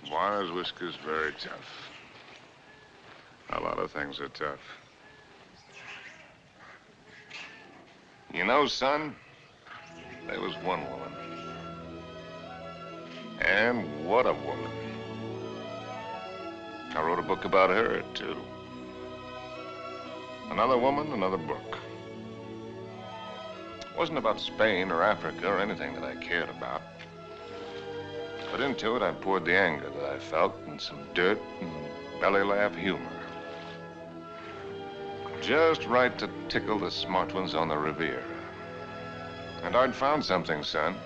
Juana's whisker's very tough. A lot of things are tough. You know, son, there was one woman. And what a woman. I wrote a book about her, too. Another woman, another book. It wasn't about Spain or Africa or anything that I cared about. But into it, I poured the anger that I felt and some dirt and belly laugh humor. Just right to tickle the smart ones on the Riviera. And I'd found something, son.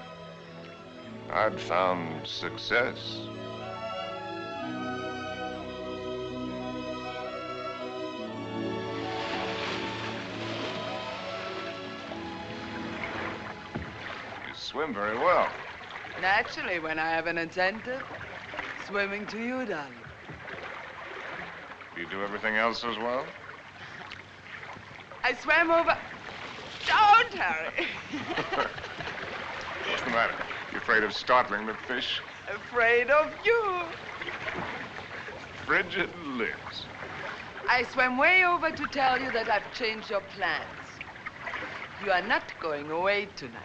I'd found success. You swim very well. Naturally, when I have an incentive, swimming to you, darling. Do you do everything else as well? I swam over... Don't, Harry. What's the matter? You afraid of startling the fish? Afraid of you. Frigid Liz. I swam way over to tell you that I've changed your plans. You are not going away tonight.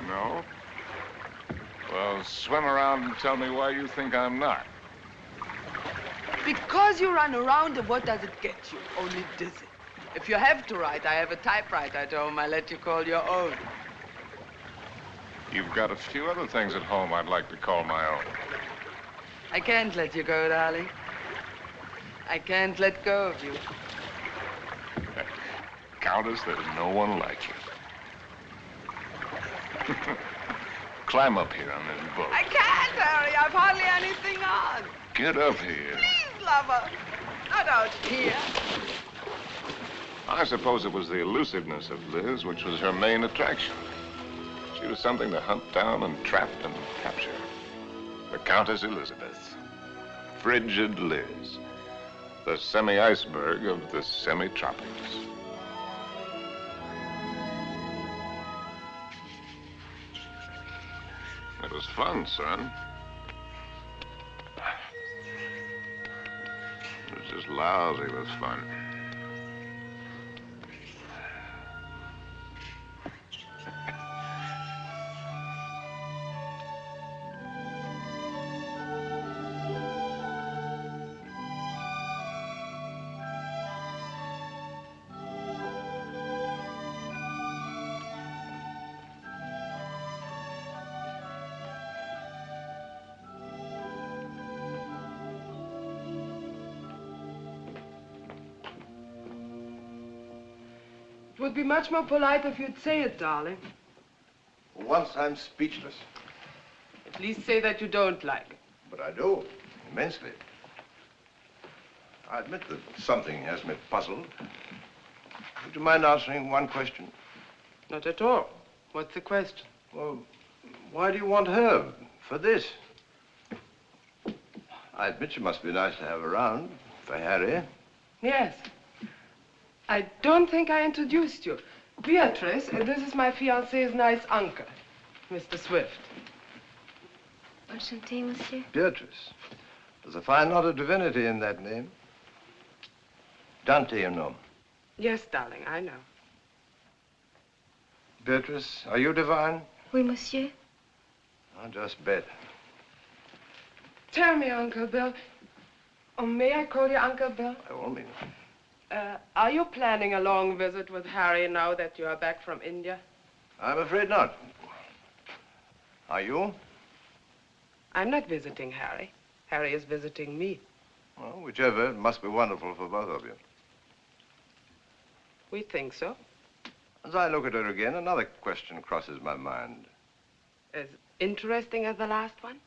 No? Well, swim around and tell me why you think I'm not. Because you run around, and what does it get you? Only dizzy. If you have to write, I have a typewriter at home. I let you call your own. You've got a few other things at home I'd like to call my own. I can't let you go, darling. I can't let go of you. Countess, there's no one like you. Climb up here on this boat. I can't, Harry. I've hardly anything on. Get up here. Please, lover. Not out here. I suppose it was the elusiveness of Liz which was her main attraction. She was something to hunt down and trap and capture. The Countess Elizabeth. Frigid Liz. The semi-iceberg of the semi-tropics. It was fun, son. It was just lousy with fun. would be much more polite if you'd say it, darling. For once, I'm speechless. At least say that you don't like it. But I do, immensely. I admit that something has me puzzled. Would you mind answering one question? Not at all. What's the question? Well, why do you want her for this? I admit she must be nice to have around for Harry. Yes. I don't think I introduced you. Beatrice, this is my fiancé's nice uncle, Mr. Swift. Enchanté, monsieur. Beatrice. There's a fine lot of divinity in that name. Dante, you know. Yes, darling, I know. Beatrice, are you divine? Oui, monsieur. I'll just bet. Tell me, Uncle Bill. Oh, may I call you Uncle Bill? By all means. Are you planning a long visit with Harry now that you are back from India? I'm afraid not. Are you? I'm not visiting Harry. Harry is visiting me. Well, whichever, it must be wonderful for both of you. We think so. As I look at her again, another question crosses my mind. As interesting as the last one?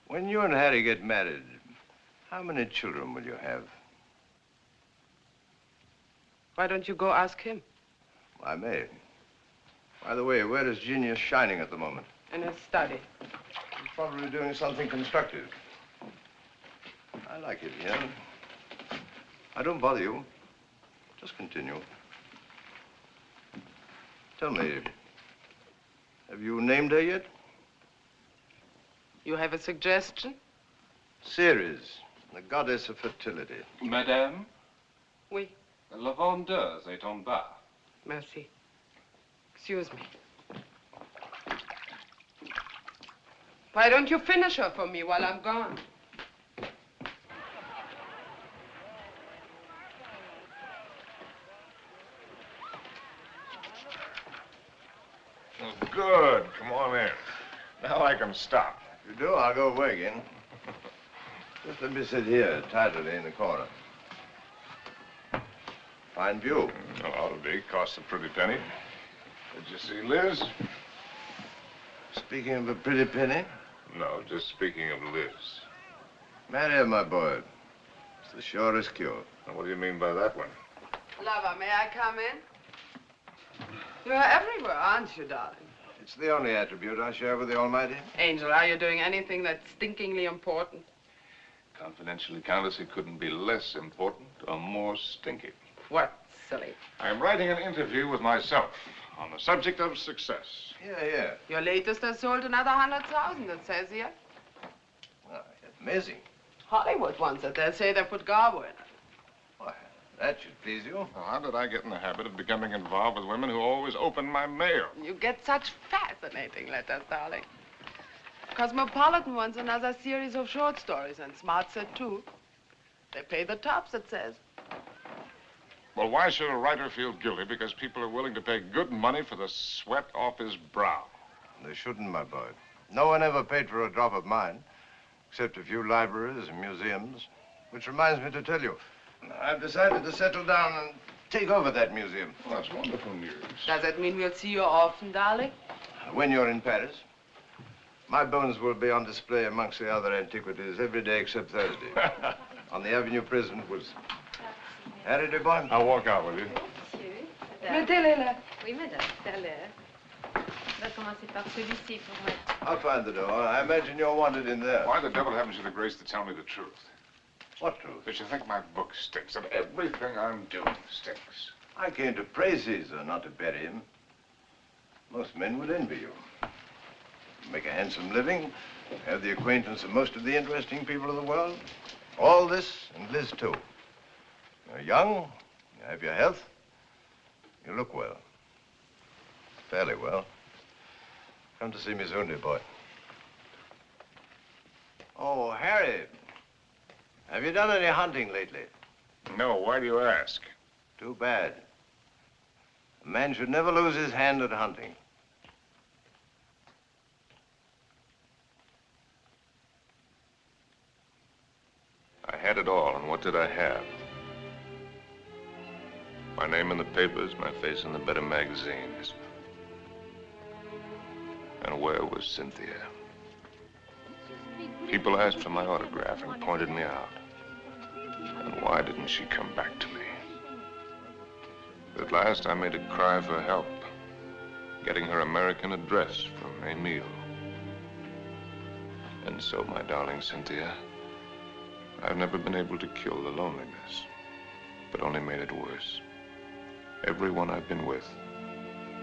When you and Harry get married, how many children will you have? Why don't you go ask him? I may. By the way, where is Genius shining at the moment? In his study. He's probably doing something constructive. I like it here. I don't bother you. Just continue. Tell me, have you named her yet? You have a suggestion? Ceres, the goddess of fertility. Madame? Oui. La vendeuse est en bas. Merci. Excuse me. Why don't you finish her for me while I'm gone? Oh, good. Come on in. Now I can stop. If you do, I'll go away again. Just let me sit here, tidily in the corner. Fine view. Ought to be. Costs a pretty penny. Did you see Liz? Speaking of a pretty penny? No, just speaking of Liz. Marry her, my boy. It's the surest cure. Now, what do you mean by that one? Lover, may I come in? You're everywhere, aren't you, darling? It's the only attribute I share with the Almighty. Angel, are you doing anything that's stinkingly important? Confidentially, Countess, it couldn't be less important or more stinky. What, silly? I'm writing an interview with myself on the subject of success. Yeah. Your latest has sold another 100,000, it says here. Oh, amazing. Hollywood wants it. They'll say they put Garbo in it. Why, that should please you. Well, how did I get in the habit of becoming involved with women who always open my mail? You get such fascinating letters, darling. Cosmopolitan wants another series of short stories, and Smart said too. They pay the tops, it says. Well, why should a writer feel guilty because people are willing to pay good money for the sweat off his brow? They shouldn't, my boy. No one ever paid for a drop of mine, except a few libraries and museums. Which reminds me to tell you, I've decided to settle down and take over that museum. Well, that's wonderful news. Does that mean we'll see you often, darling? When you're in Paris, my bones will be on display amongst the other antiquities every day except Thursday. On the Avenue Prison was... Harry, dear boy? I'll walk out with you. Mettez-les là. Oui, madame, tout à l'heure. On va commencer par celui-ci pour mettre. I'll find the door. I imagine you're wanted in there. Why the devil haven't you the grace to tell me the truth? What truth? That you think my book stinks, and everything I'm doing stinks. I came to praise Caesar, not to bury him. Most men would envy you. Make a handsome living, have the acquaintance of most of the interesting people of the world. All this, and Liz too. You're young, you have your health, you look well. Fairly well. Come to see me soon, dear boy. Oh, Harry, have you done any hunting lately? No, why do you ask? Too bad. A man should never lose his hand at hunting. I had it all, and what did I have? My name in the papers, my face in the better magazines. And where was Cynthia? People asked for my autograph and pointed me out. And why didn't she come back to me? At last, I made a cry for help, getting her American address from Emil. And so, my darling Cynthia, I've never been able to kill the loneliness, but only made it worse. Everyone I've been with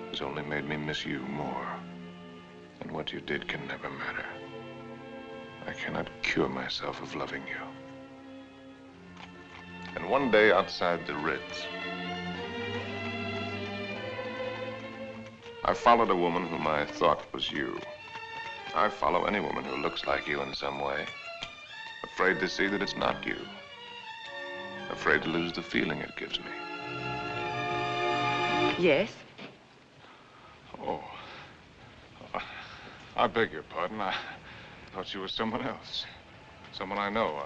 has only made me miss you more. And what you did can never matter. I cannot cure myself of loving you. And one day outside the Ritz, I followed a woman whom I thought was you. I follow any woman who looks like you in some way, afraid to see that it's not you, afraid to lose the feeling it gives me. Yes? Oh. I beg your pardon. I thought you were someone else. Someone I know.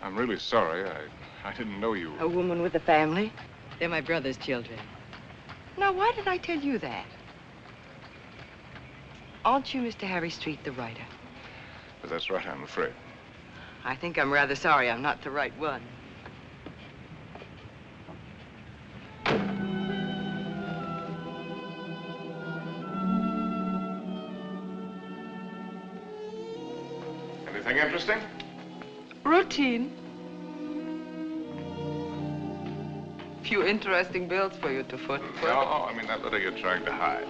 I'm really sorry. I didn't know you. A woman with a family. They're my brother's children. Now, why did I tell you that? Aren't you Mr. Harry Street, the writer? But that's right, I'm afraid. I think I'm rather sorry I'm not the right one. Anything interesting? Routine. Few interesting bills for you to foot. No, I mean that letter you're trying to hide.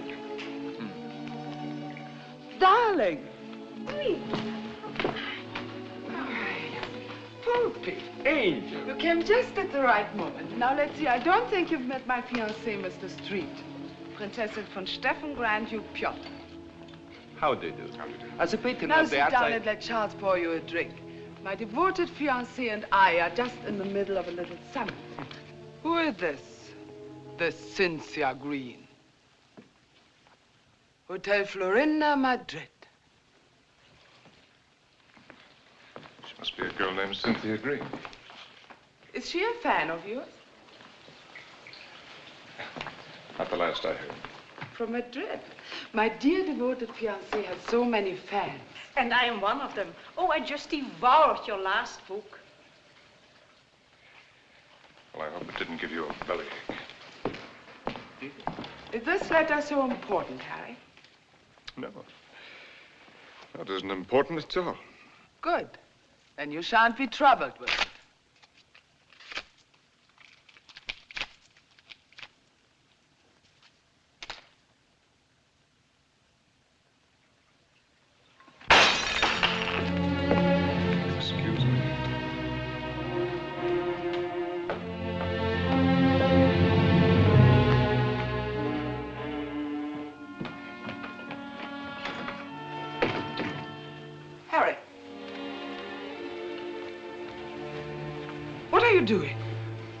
Darling. Poopy. Angel. You came just at the right moment. Now, let's see. I don't think you've met my fiancé, Mr. Street. Princessin von Steffen, Grand Duke Piotr. How do you do? As a patron Now of the sit down outside... and let Charles pour you a drink. My devoted fiancé and I are just in the middle of a little summit. Who is this? The Cynthia Green. Hotel Florinda, Madrid. She must be a girl named Cynthia Green. Is she a fan of yours? Not the last I heard. From Madrid. My dear devoted fiancé has so many fans. And I am one of them. Oh, I just devoured your last book. Well, I hope it didn't give you a bellyache. Is this letter so important, Harry? No. That isn't important at all. Good. Then you shan't be troubled with it. Excuse me. Harry. What are you doing?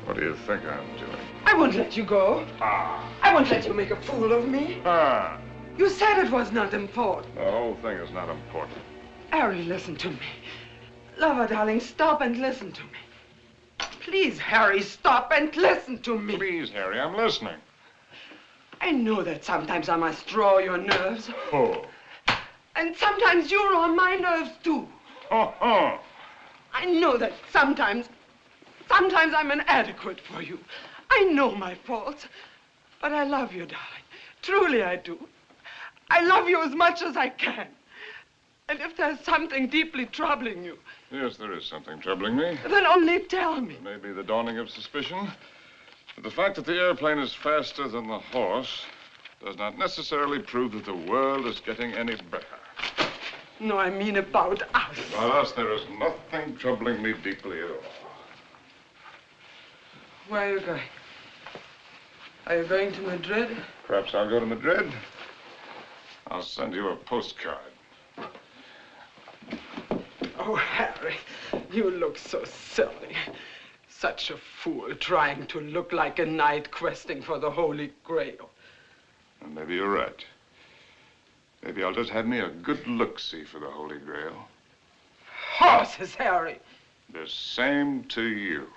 What do you think I'm doing? I won't let you go. Ah. I won't let you make a fool of me. Ah. You said it was not important. The whole thing is not important. Harry, listen to me. Lover, darling, stop and listen to me. Please, Harry, stop and listen to me. Please, Harry, I'm listening. I know that sometimes I must draw your nerves. Oh. And sometimes you're on my nerves, too. Oh. I know that sometimes I'm inadequate for you. I know my faults. But I love you, darling. Truly I do. I love you as much as I can. And if there's something deeply troubling you... Yes, there is something troubling me. Then only tell me. It may be the dawning of suspicion. But the fact that the airplane is faster than the horse does not necessarily prove that the world is getting any better. No, I mean about us. About us, there is nothing troubling me deeply at all. Where are you going? Are you going to Madrid? Perhaps I'll go to Madrid. I'll send you a postcard. Oh, Harry, you look so silly. Such a fool trying to look like a knight questing for the Holy Grail. And maybe you're right. Maybe I'll just have me a good look-see for the Holy Grail. Horses, Harry. The same to you.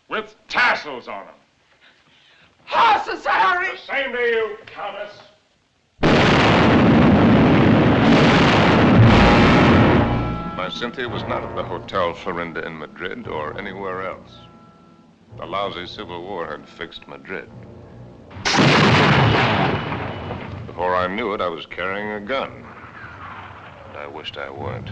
with tassels on them. Horses, Harry! The same to you, Countess. My Cynthia was not at the Hotel Florinda in Madrid or anywhere else. The lousy Civil War had fixed Madrid. Before I knew it, I was carrying a gun. And I wished I weren't.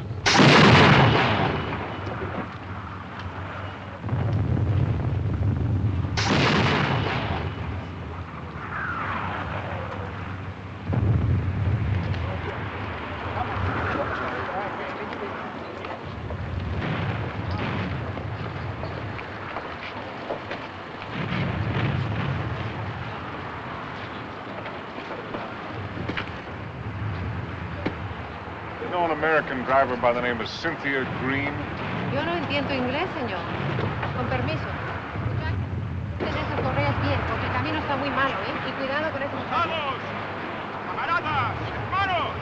An American driver by the name of Cynthia Green. Yo no entiendo inglés, señor. Con permiso. Ten esas correas bien, porque el camino está muy malo, ¿eh? Y cuidado con esos... ¡Vamos! ¡Camaradas! ¡Hermanos!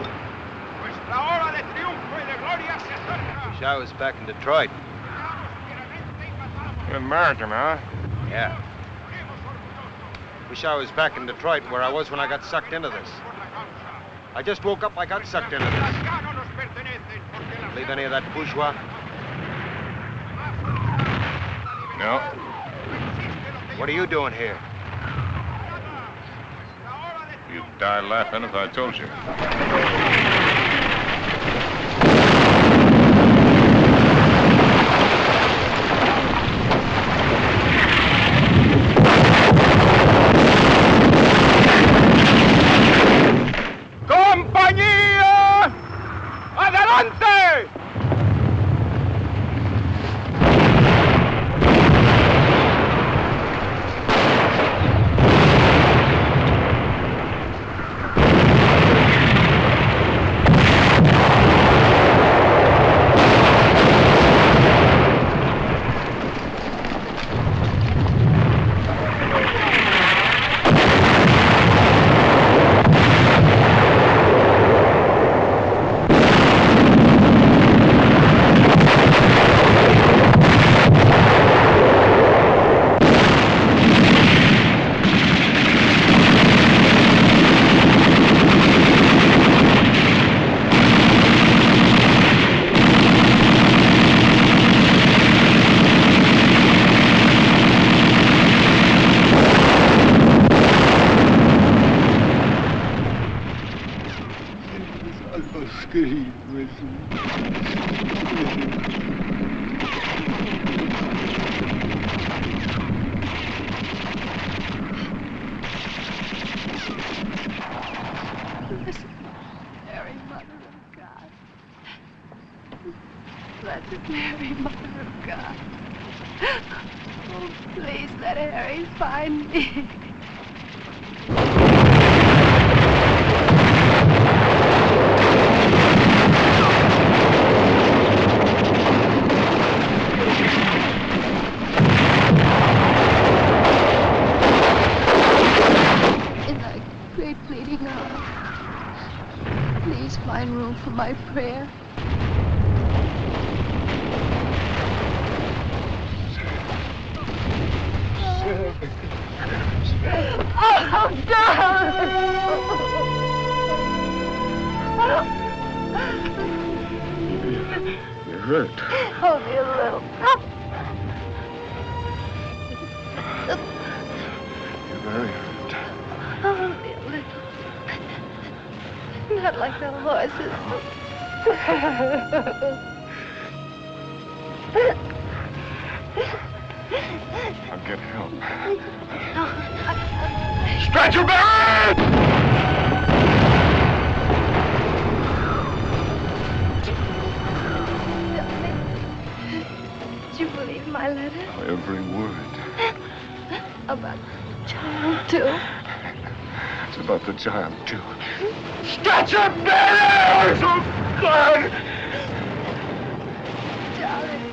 Nuestra hora de triunfo y de gloria se acerca. Wish I was back in Detroit. You're American, huh? Yeah. Wish I was back in Detroit where I was when I got sucked into this. I just woke up, I got sucked into this. Believe any of that bourgeois? No. What are you doing here? You'd die laughing if I told you. ¡Compañía! ¡Adelante! Blessed Mary, Mother of God. Oh, please let Harry find me. In thy great pleading hour, please find room for my prayer. Oh, darling! You're hurt. Only a little. You're very hurt. Only a little. Not like the horses. I'll get help. Stretcher bearer! Did you believe my letter? Every word. About the child, too? It's about the child, too. Stretcher bearers! Oh, God! Darling,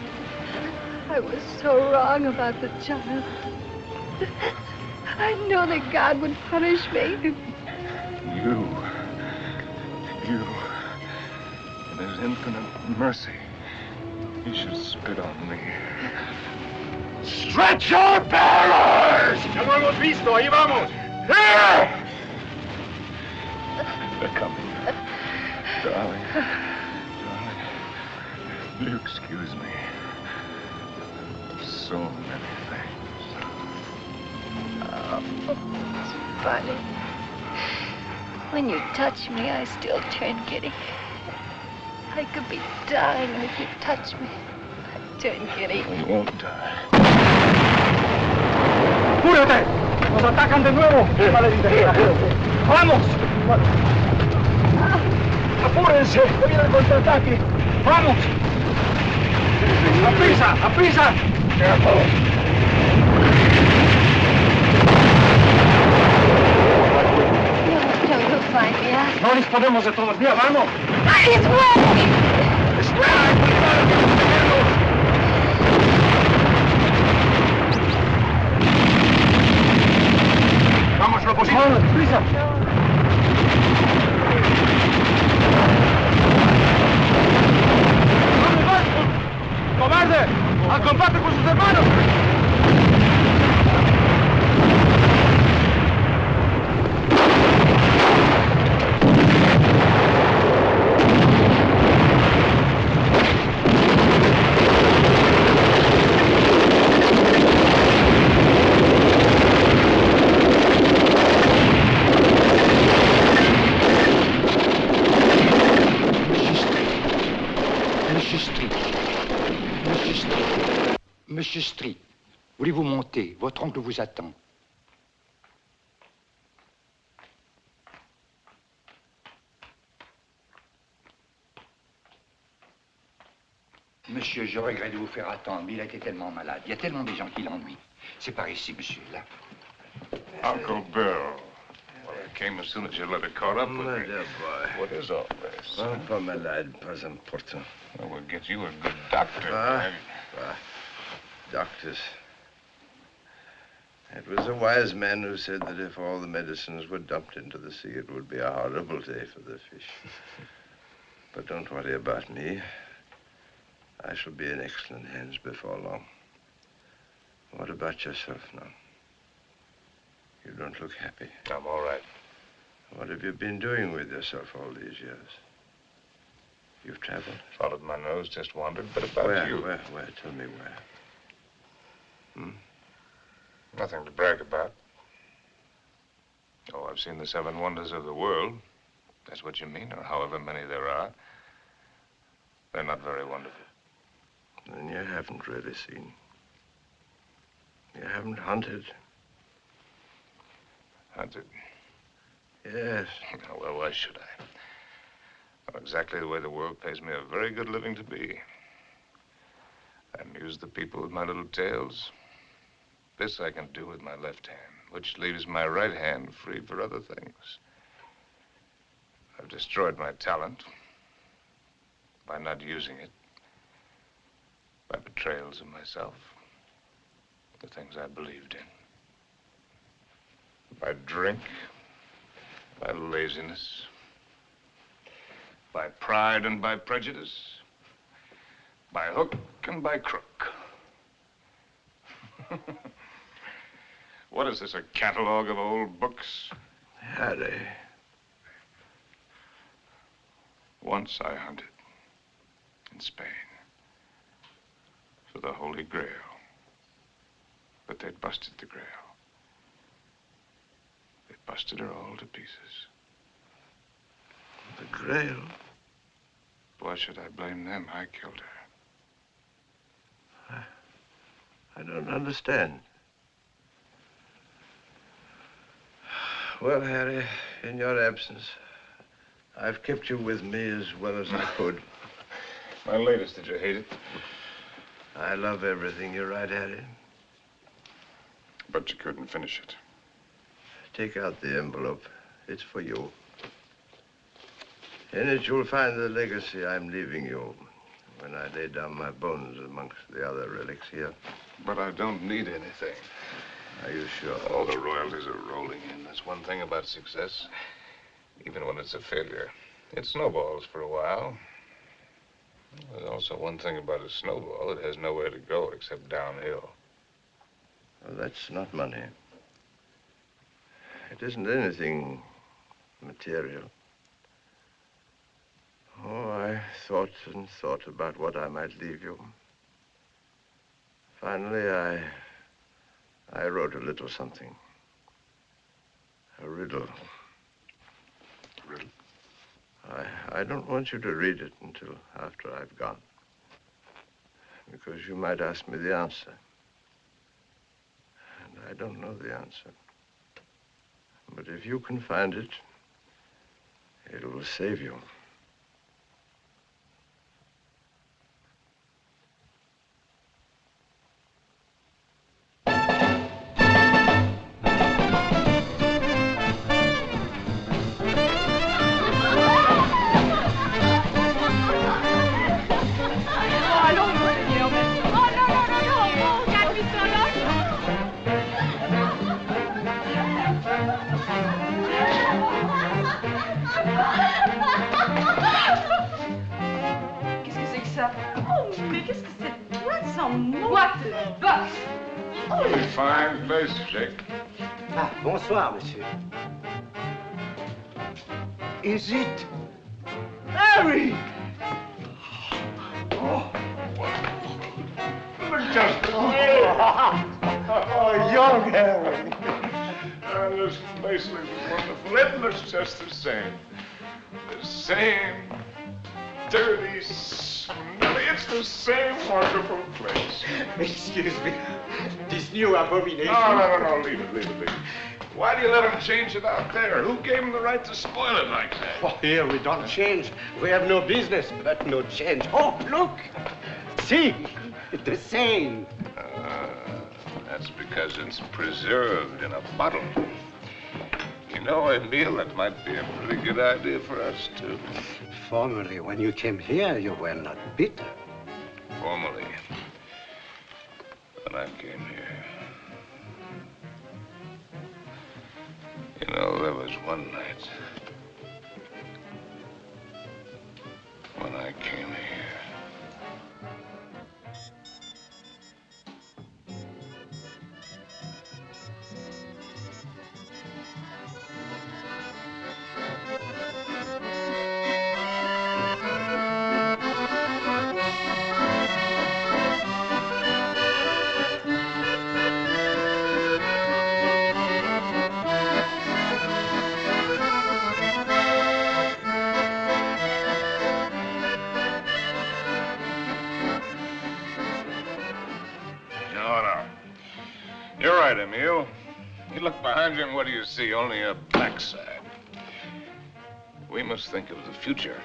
I was so wrong about the child. I know that God would punish me. You. In his infinite mercy, he should spit on me. Stretch your bearers! Ya lo hemos visto, ahí vamos. Here! They're coming. Darling. Will you excuse me? So many things. Oh, it's funny. When you touch me, I still turn giddy. I could be dying, and if you touch me, I turn giddy. You won't die. ¡Apúrate! ¡Nos atacan de nuevo! ¡Maledita! ¡Vamos! ¡Apúrense! ¡Viene el contraataque! ¡Vamos! ¡A prisa! ¡A prisa! You'll find me out. No disponemos de todo el día, vamos. It's working! Vamos, lo posible. ¡Vamos, prisa! ¡Cobarde! ¡Al combate con sus hermanos! Monsieur Street, voulez-vous monter? Votre oncle vous attend. Monsieur, je regrette de vous faire attendre, mais il a été tellement malade. Il y a tellement de gens qui l'ennuient. C'est par ici, monsieur, là. Uncle Bill. Well, I came as soon as your letter caught up with me. Dear boy. What is all this? Pas malade, pas important. Well, we'll get you a good doctor. Doctors. It was a wise man who said that if all the medicines were dumped into the sea, it would be a horrible day for the fish. But don't worry about me. I shall be in excellent hands before long. What about yourself now? You don't look happy. I'm all right. What have you been doing with yourself all these years? You've traveled? Followed my nose, just wandered, but about you. Where? Tell me where. Nothing to brag about. Oh, I've seen the 7 wonders of the world. That's what you mean, or however many there are. They're not very wonderful. Then you haven't really seen. You haven't hunted. Hunted? Yes. Oh, well, why should I? Well, exactly the way the world pays me a very good living to be. I amuse the people with my little tales. This I can do with my left hand, which leaves my right hand free for other things. I've destroyed my talent by not using it, by betrayals of myself, the things I believed in, by drink, by laziness, by pride and by prejudice, by hook and by crook. What is this, a catalog of old books? Harry. Once I hunted in Spain for the Holy Grail, but they busted the Grail. They busted her all to pieces. The Grail? Why should I blame them? I killed her. I don't understand. Well, Harry, in your absence, I've kept you with me as well as I could. My latest, did you hate it? I love everything you write, Harry. But you couldn't finish it. Take out the envelope. It's for you. In it, you'll find the legacy I'm leaving you when I lay down my bones amongst the other relics here. But I don't need anything. Are you sure? All the royalties are rolling in. That's one thing about success. Even when it's a failure, it snowballs for a while. There's also one thing about a snowball. It has nowhere to go except downhill. Well, that's not money. It isn't anything material. Oh, I thought and thought about what I might leave you. Finally, I wrote a little something. A riddle. Riddle? I don't want you to read it until after I've gone. Because you might ask me the answer. And I don't know the answer. But if you can find it, it will save you. Fine place, Jake. Ah, bonsoir, monsieur. Is it Harry? Oh, young Harry. And this place looks wonderful. It looks just the same. The same dirty, smelly. It's the same wonderful place. Excuse me. This new abomination. No. Leave it. Why do you let him change it out there? Who gave him the right to spoil it like that? Oh, here we don't change. We have no business, but no change. Oh, look. See, the same. That's because it's preserved in a bottle. You know, Emile, that might be a pretty good idea for us, too. Formerly, when you came here, you were not bitter. Formerly, when I came here. You know, there was one night when I came here. No. You're right, Emile. You look behind you and what do you see? Only a backside. We must think of the future.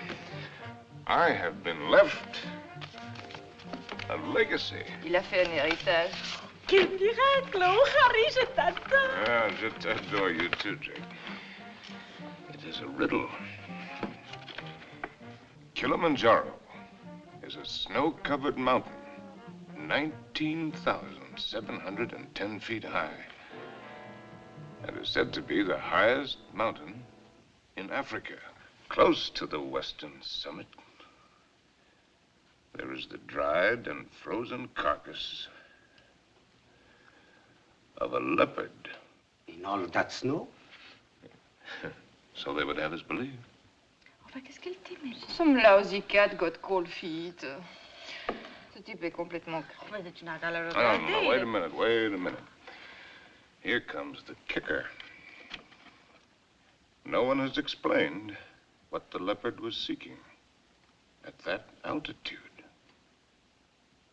I have been left a legacy. Il a fait un héritage. Quel miracle! Oh, Harry, je t'adore. Ah, je t'adore, you too, Jake. It is a riddle. Kilimanjaro is a snow-covered mountain, 19,710 feet high, and is said to be the highest mountain in Africa. Close to the western summit, there is the dried and frozen carcass of a leopard. In all that snow? So they would have us believe. Enfin, qu'est-ce qu'elle t'aimait? Some lousy cat got cold feet. Ce type est complètement crevé. Tu n'as qu'à le regarder. No, wait a minute. Here comes the kicker. No one has explained what the leopard was seeking at that altitude.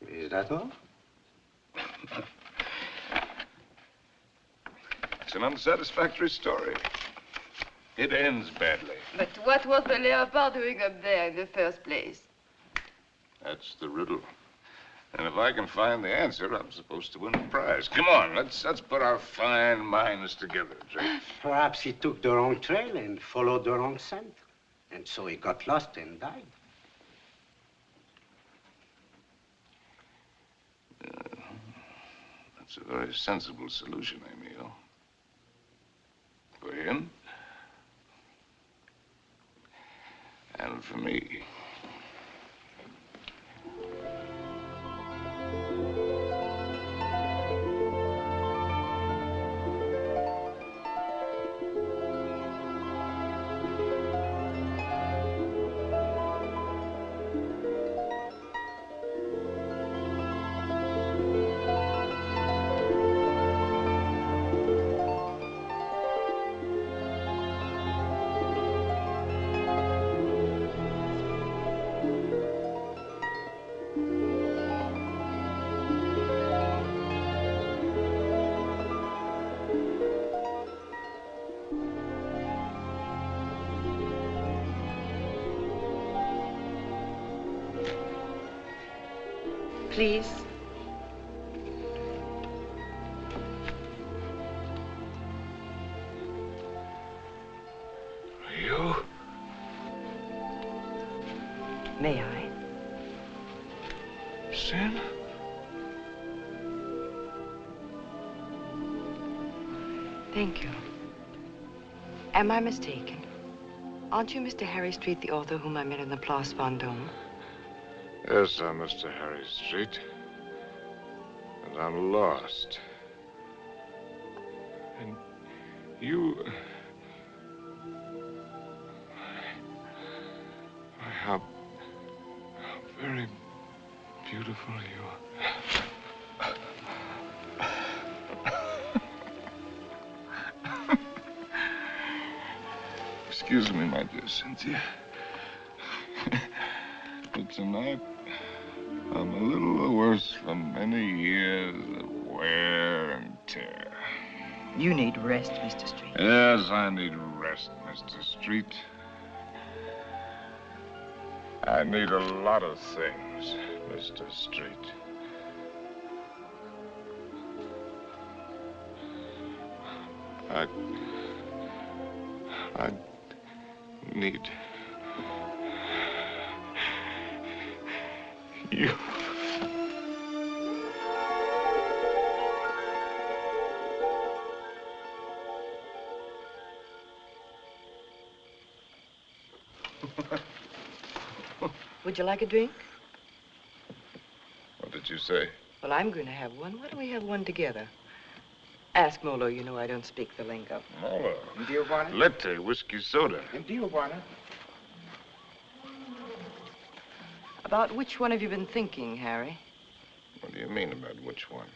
Is that all? It's an unsatisfactory story. It ends badly. But what was the leopard doing up there in the first place? That's the riddle. And if I can find the answer, I'm supposed to win a prize. Come on, let's put our fine minds together, Jake. Perhaps he took the wrong trail and followed the wrong scent. And so he got lost and died. That's a very sensible solution, Emile. For him. And for me. Please. You? May I? Sin? Thank you. Am I mistaken? Aren't you Mr. Harry Street, the author whom I met in the Place Vendôme? Yes, I'm Mr. Harry Street. And I'm lost. And you... How very beautiful you are. Excuse me, my dear Cynthia. But tonight, I'm a little worse from many years of wear and tear. You need rest, Mr. Street. Yes, I need rest, Mr. Street. I need a lot of things, Mr. Street. I need you. Would you like a drink? What did you say? Well, I'm going to have one. Why don't we have one together? Ask Molo. You know I don't speak the lingo. Molo. Dio buona? Latte, whiskey soda. Dio buona? About which one have you been thinking, Harry? What do you mean about which one?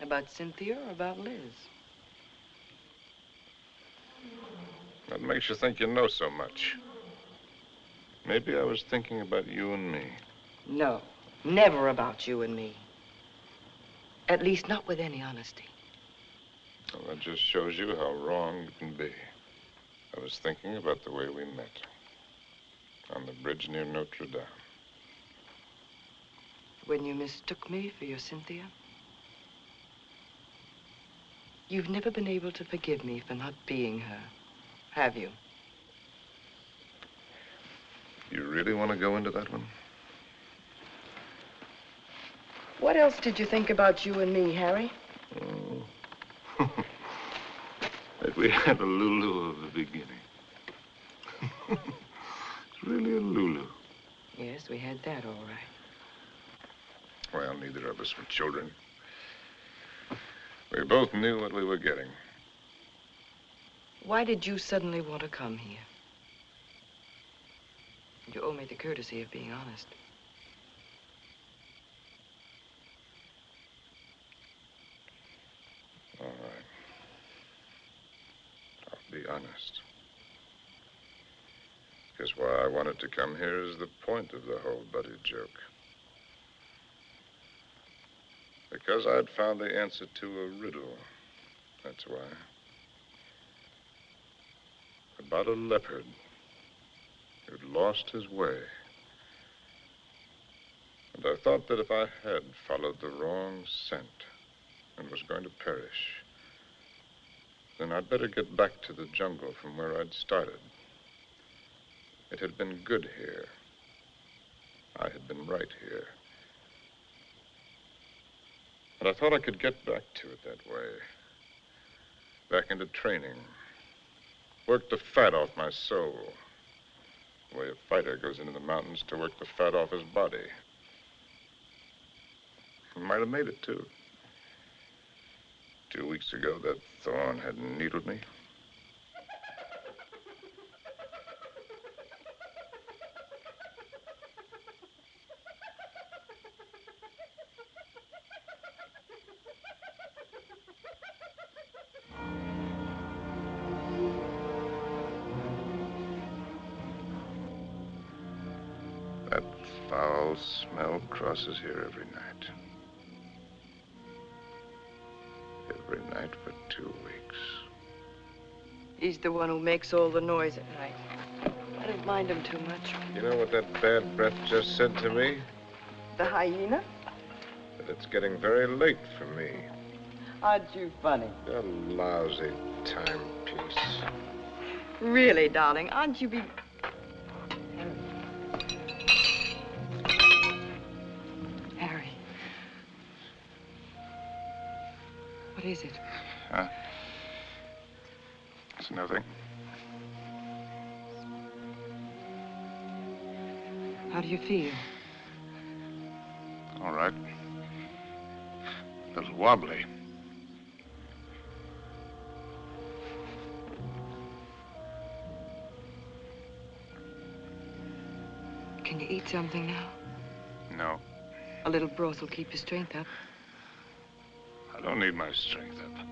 About Cynthia or about Liz? What makes you think you know so much? Maybe I was thinking about you and me. No, never about you and me. At least not with any honesty. Well, that just shows you how wrong you can be. I was thinking about the way we met. On the bridge near Notre Dame. When you mistook me for your Cynthia? You've never been able to forgive me for not being her, have you? You really want to go into that one? What else did you think about you and me, Harry? Oh. That we had a Lulu of the beginning. It's really a Lulu. Yes, we had that, all right. Well, neither of us were children. We both knew what we were getting. Why did you suddenly want to come here? You owe me the courtesy of being honest. All right. I'll be honest. Because why I wanted to come here is the point of the whole buddy joke. Because I'd found the answer to a riddle. That's why. About a leopard who'd lost his way. And I thought that if I had followed the wrong scent and was going to perish, then I'd better get back to the jungle from where I'd started. It had been good here. I had been right here. And I thought I could get back to it that way. Back into training. Work the fat off my soul. The way a fighter goes into the mountains to work the fat off his body. I might have made it, too. 2 weeks ago, that thorn had needled me. That foul smell crosses here every night. Every night for 2 weeks. He's the one who makes all the noise at night. I don't mind him too much. You know what that bad breath just said to me? The hyena? But it's getting very late for me. Aren't you funny? A lousy timepiece. Really, darling, aren't you Harry. What is it? Huh? It's nothing. How do you feel? All right. A little wobbly. Can you eat something now? No, A little broth will keep your strength up. I don't need my strength up.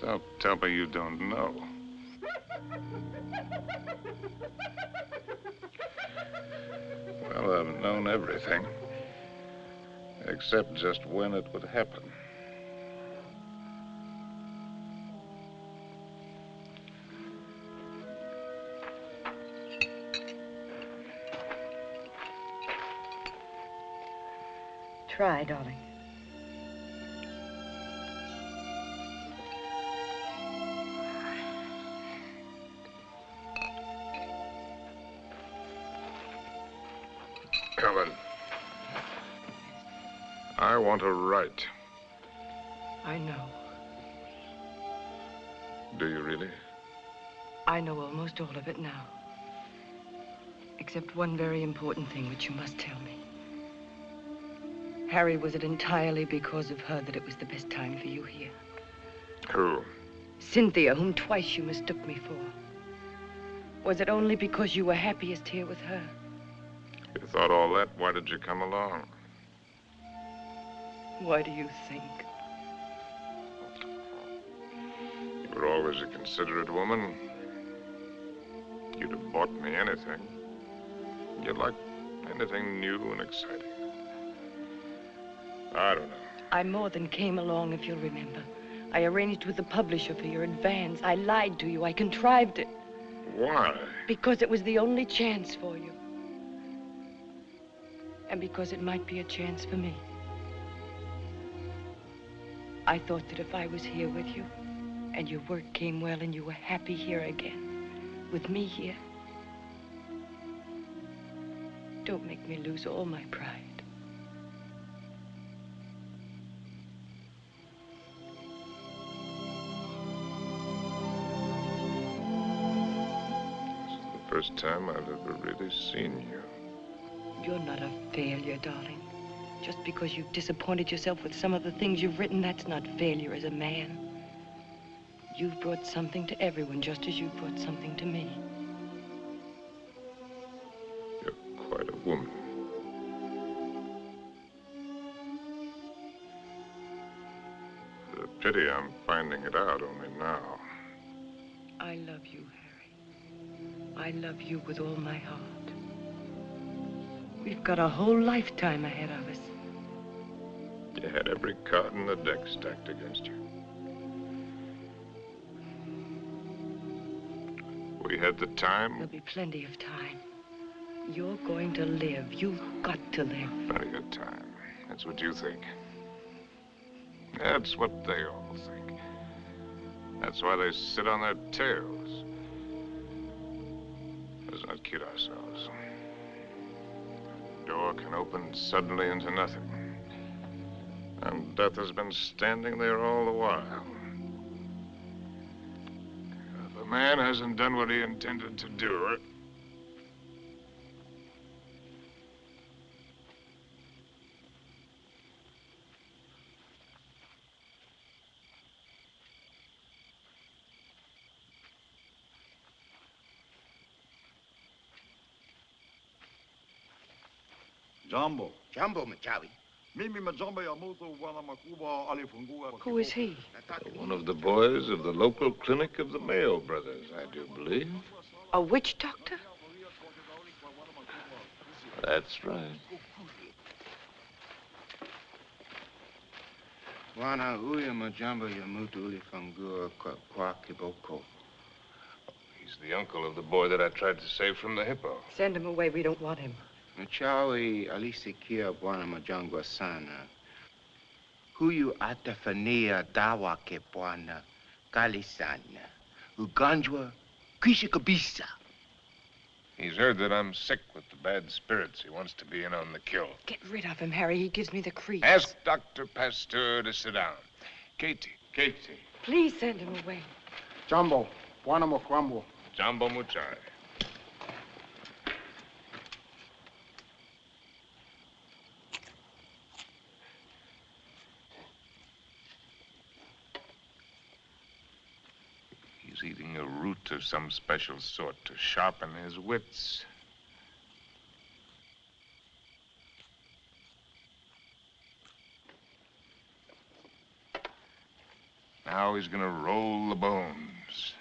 Don't tell me you don't know. Well, I've known everything. Except just when it would happen. Try, darling. Helen, I want to write. I know. Do you really? I know almost all of it now. Except one very important thing which you must tell me. Harry, was it entirely because of her that it was the best time for you here? Who? Cynthia, whom twice you mistook me for. Was it only because you were happiest here with her? You thought all that? Why did you come along? Why do you think? You were always a considerate woman. You'd have bought me anything. You'd like anything new and exciting. I don't know. I more than came along, if you'll remember. I arranged with the publisher for your advance. I lied to you. I contrived it. Why? Because it was the only chance for you. And because it might be a chance for me. I thought that if I was here with you, and your work came well, and you were happy here again, with me here, don't make me lose all my pride. First time I've ever really seen you. You're not a failure, darling. Just because you've disappointed yourself with some of the things you've written, that's not failure as a man. You've brought something to everyone, just as you've brought something to me. You're quite a woman. It's a pity I'm finding it out only now. I love you, Harry. I love you with all my heart. We've got a whole lifetime ahead of us. You had every card in the deck stacked against you. We had the time. There'll be plenty of time. You're going to live. You've got to live. Plenty of time. That's what you think. That's what they all think. That's why they sit on their tails. Let's not kid ourselves. The door can open suddenly into nothing. And death has been standing there all the while. If a man hasn't done what he intended to do, Jumbo. Jumbo, Machawi. Who is he? one of the boys of the local clinic of the Mayo brothers, I do believe. A witch doctor? That's right. Wana uya majamba ya mutu uli fangua kwa kiboko. He's the uncle of the boy that I tried to save from the hippo. Send him away. We don't want him. Nachawi alisikia Bwana Majangwa sana. Huyu atafania dawa ke Bwana kali sana. Ugonjwa kwisha kabisa. He's heard that I'm sick with the bad spirits. He wants to be in on the kill. Get rid of him, Harry. He gives me the creeps. Ask Dr. Pasteur to sit down. Katie. Please send him away. Jumbo, Bwana Mokwambo. Jumbo Muchai. He's eating a root of some special sort to sharpen his wits. Now he's gonna roll the bones.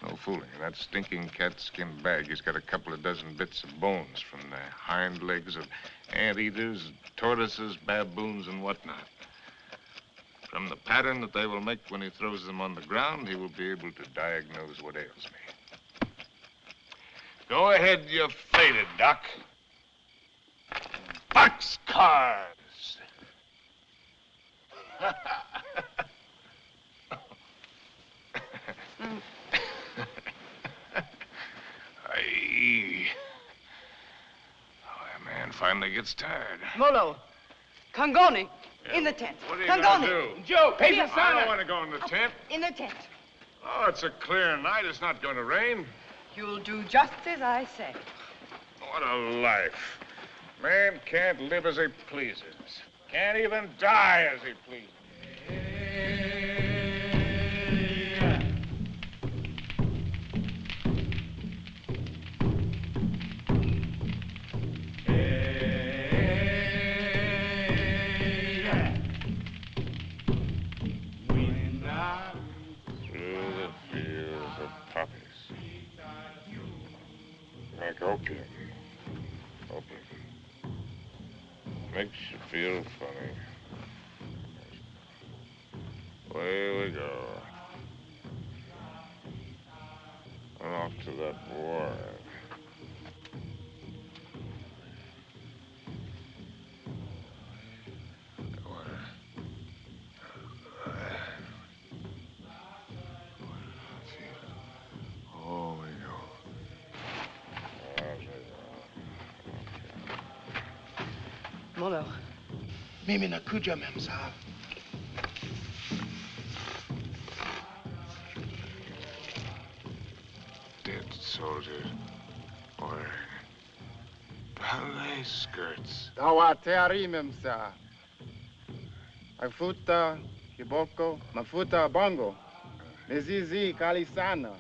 No fooling. In that stinking catskin bag, he's got a couple of dozen bits of bones from the hind legs of anteaters, tortoises, baboons, and whatnot. From the pattern that they will make when he throws them on the ground, he will be able to diagnose what ails me. Go ahead, you faded, Doc. Boxcars! Aye. Oh, a man finally gets tired. Molo, Kangoni, in the tent. What are you Kangoni. gonna do? Joe, I don't want to go in the tent. In the tent. Oh, it's a clear night. It's not going to rain. You'll do just as I say. What a life. Man can't live as he pleases. Can't even die as he pleases. Like opium. Makes you feel funny. Away we go. And off to that war. Oh, we go. Molo. Mimi nakuja, Mem Sahib. Dead soldiers or ballet skirts. Dawa teari memsa. Mafuta kiboko, mafuta bongo. Mizizi kalisana.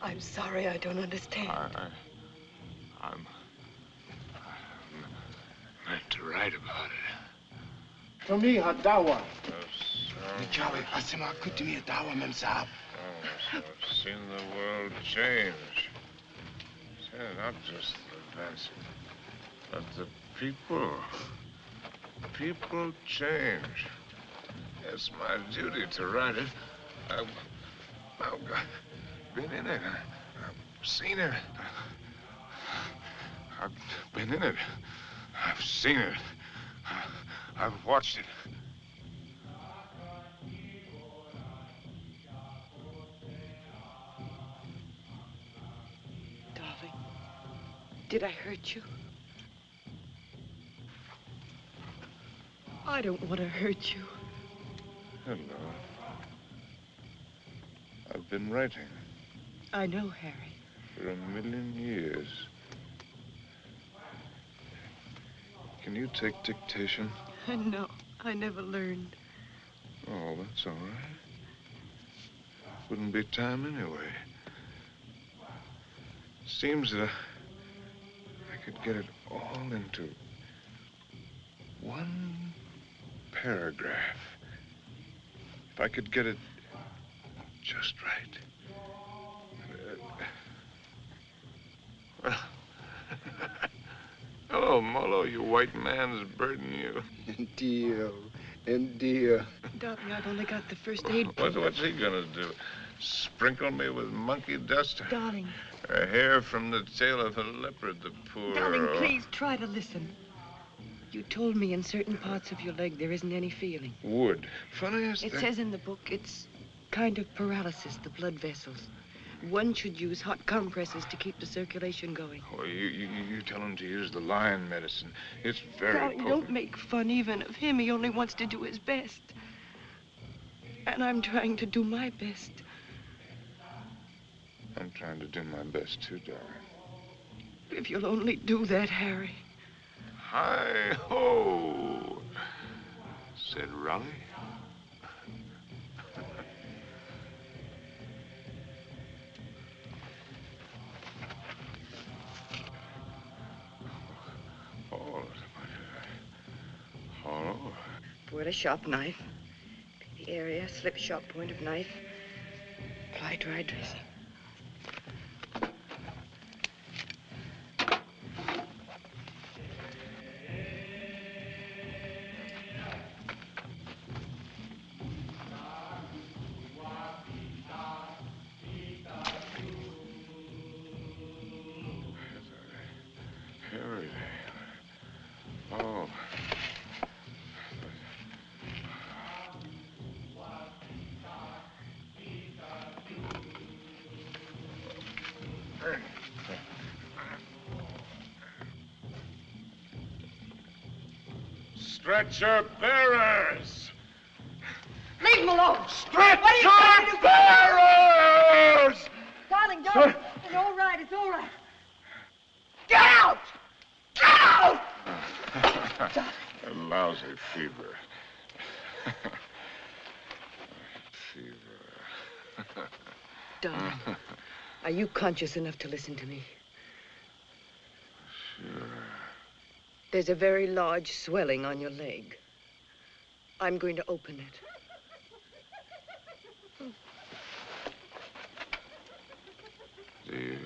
I'm sorry, I don't understand. I'm meant to write about it. To me, hadawa. Nachawi asema kutumia dawa, Mem Sahib. Oh, I've seen the world change. Not just the events, but the people. People change. It's my duty to write it. I've been in it. I've seen it. I've been in it. I've seen it. I've watched it. Darling, did I hurt you? I don't want to hurt you. Hello. I've been writing. I know, Harry. For 1,000,000 years. Can you take dictation? No, I never learned. Oh, that's all right. Wouldn't be time anyway. Seems that I could get it all into one paragraph. If I could get it just right. Well, hello, Molo, you white man's burden, you. Dear, and dear. Darling, I've only got the first aid. What's he gonna do? Sprinkle me with monkey dust. Darling. A hair from the tail of a leopard, the poor... Darling, please try to listen. You told me in certain parts of your leg there isn't any feeling. Wood. Funniest It thing... says in the book it's kind of paralysis, the blood vessels. One should use hot compresses to keep the circulation going. Oh, you tell him to use the lion medicine. It's very Darling, potent. don't make fun even of him. He only wants to do his best. And I'm trying to do my best. I'm trying to do my best, too, darling. If you'll only do that, Harry. Hi-ho, said Raleigh. All over. Pour a sharp knife. Pick the area, slip sharp point of knife. Apply dry dressing. Harry. Oh. Stretcher bearers! Leave him alone! Stretcher bearers! Darling, don't. Sir. It's all right, it's all right. Get out! Get out! A lousy fever. Fever. Darling, are you conscious enough to listen to me? Sure. There's a very large swelling on your leg. I'm going to open it. Do you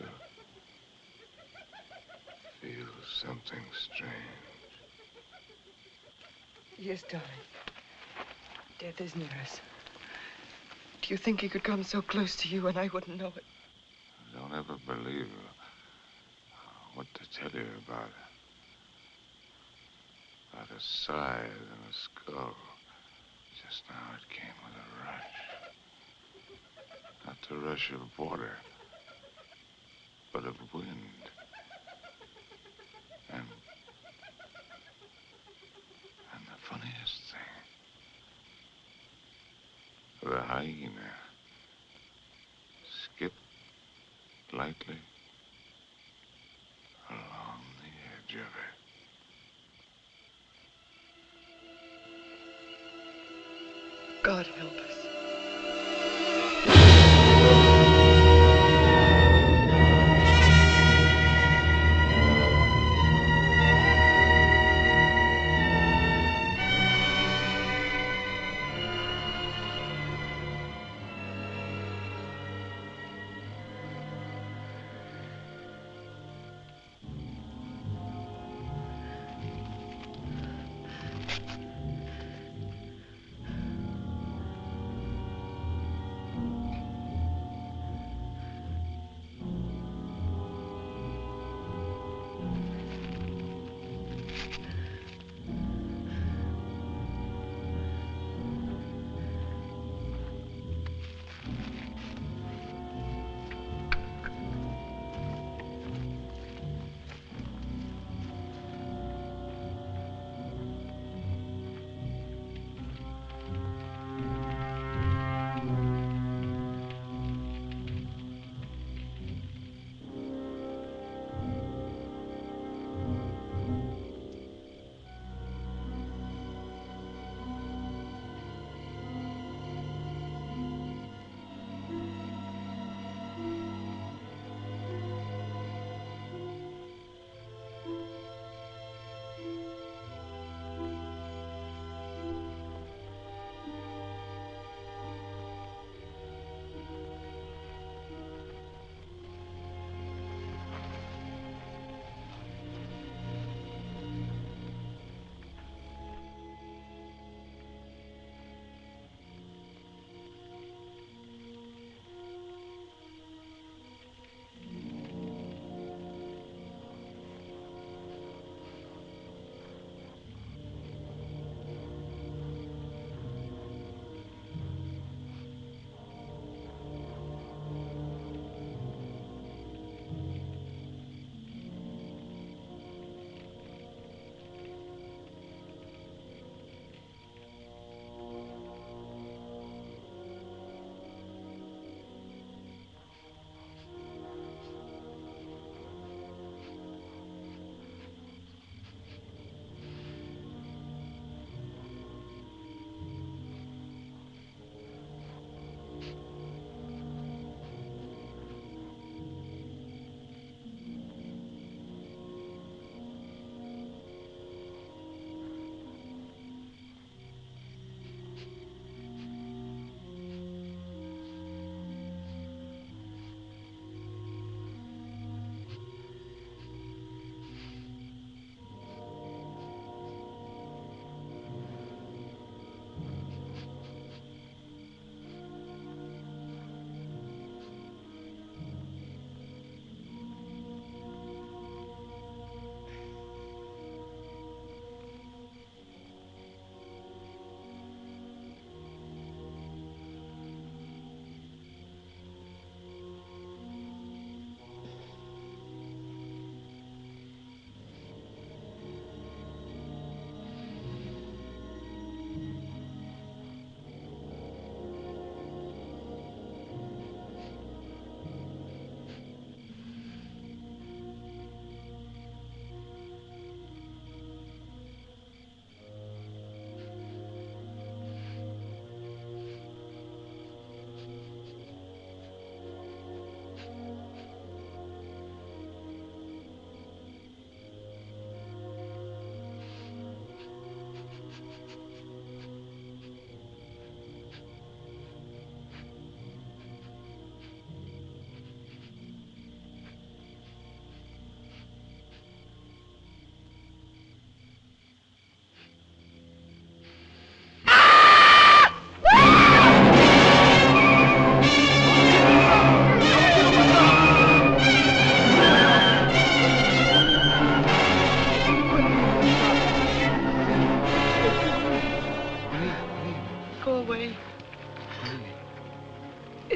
feel something strange? Yes, darling. Death is near us. Do you think he could come so close to you and I wouldn't know it? Don't ever believe what they tell you about it. About a scythe and a skull. Just now it came with a rush. Not the rush of water, but of wind. And the funniest thing, the hyena skipped lightly along the edge of it. God help us.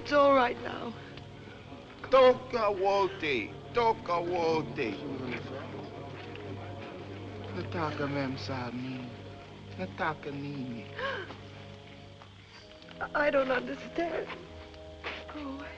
It's all right now. Toka wote. Toka wote. Nataka mem sa amin. Nataka nini. I don't understand. Go away.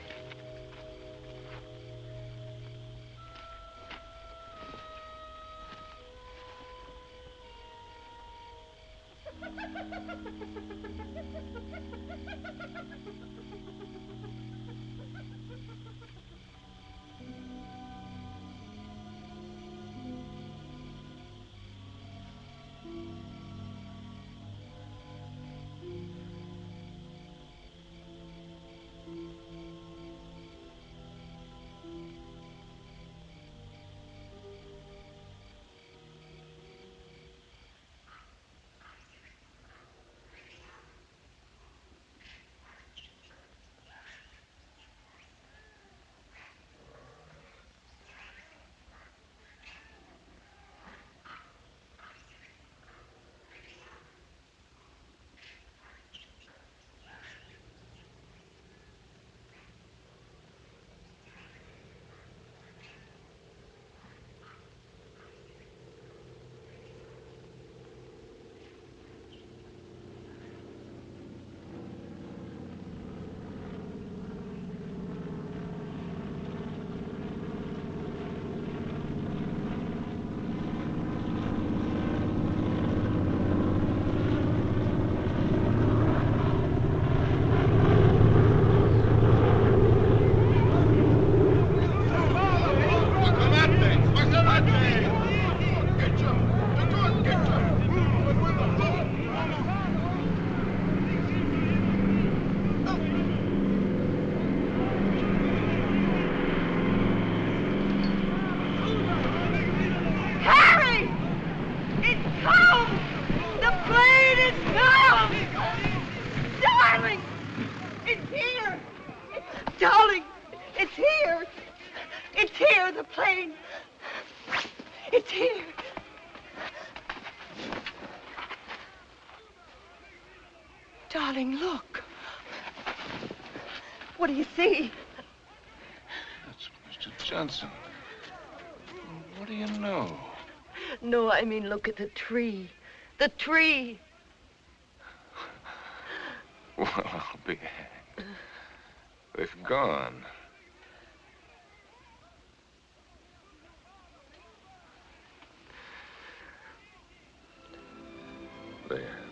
Darling, it's here. It's here, the plane. It's here. Darling, look. What do you see? That's Mr. Johnson. What do you know? No, I mean, look at the tree. The tree. Well, I'll be hanged. They've gone. There.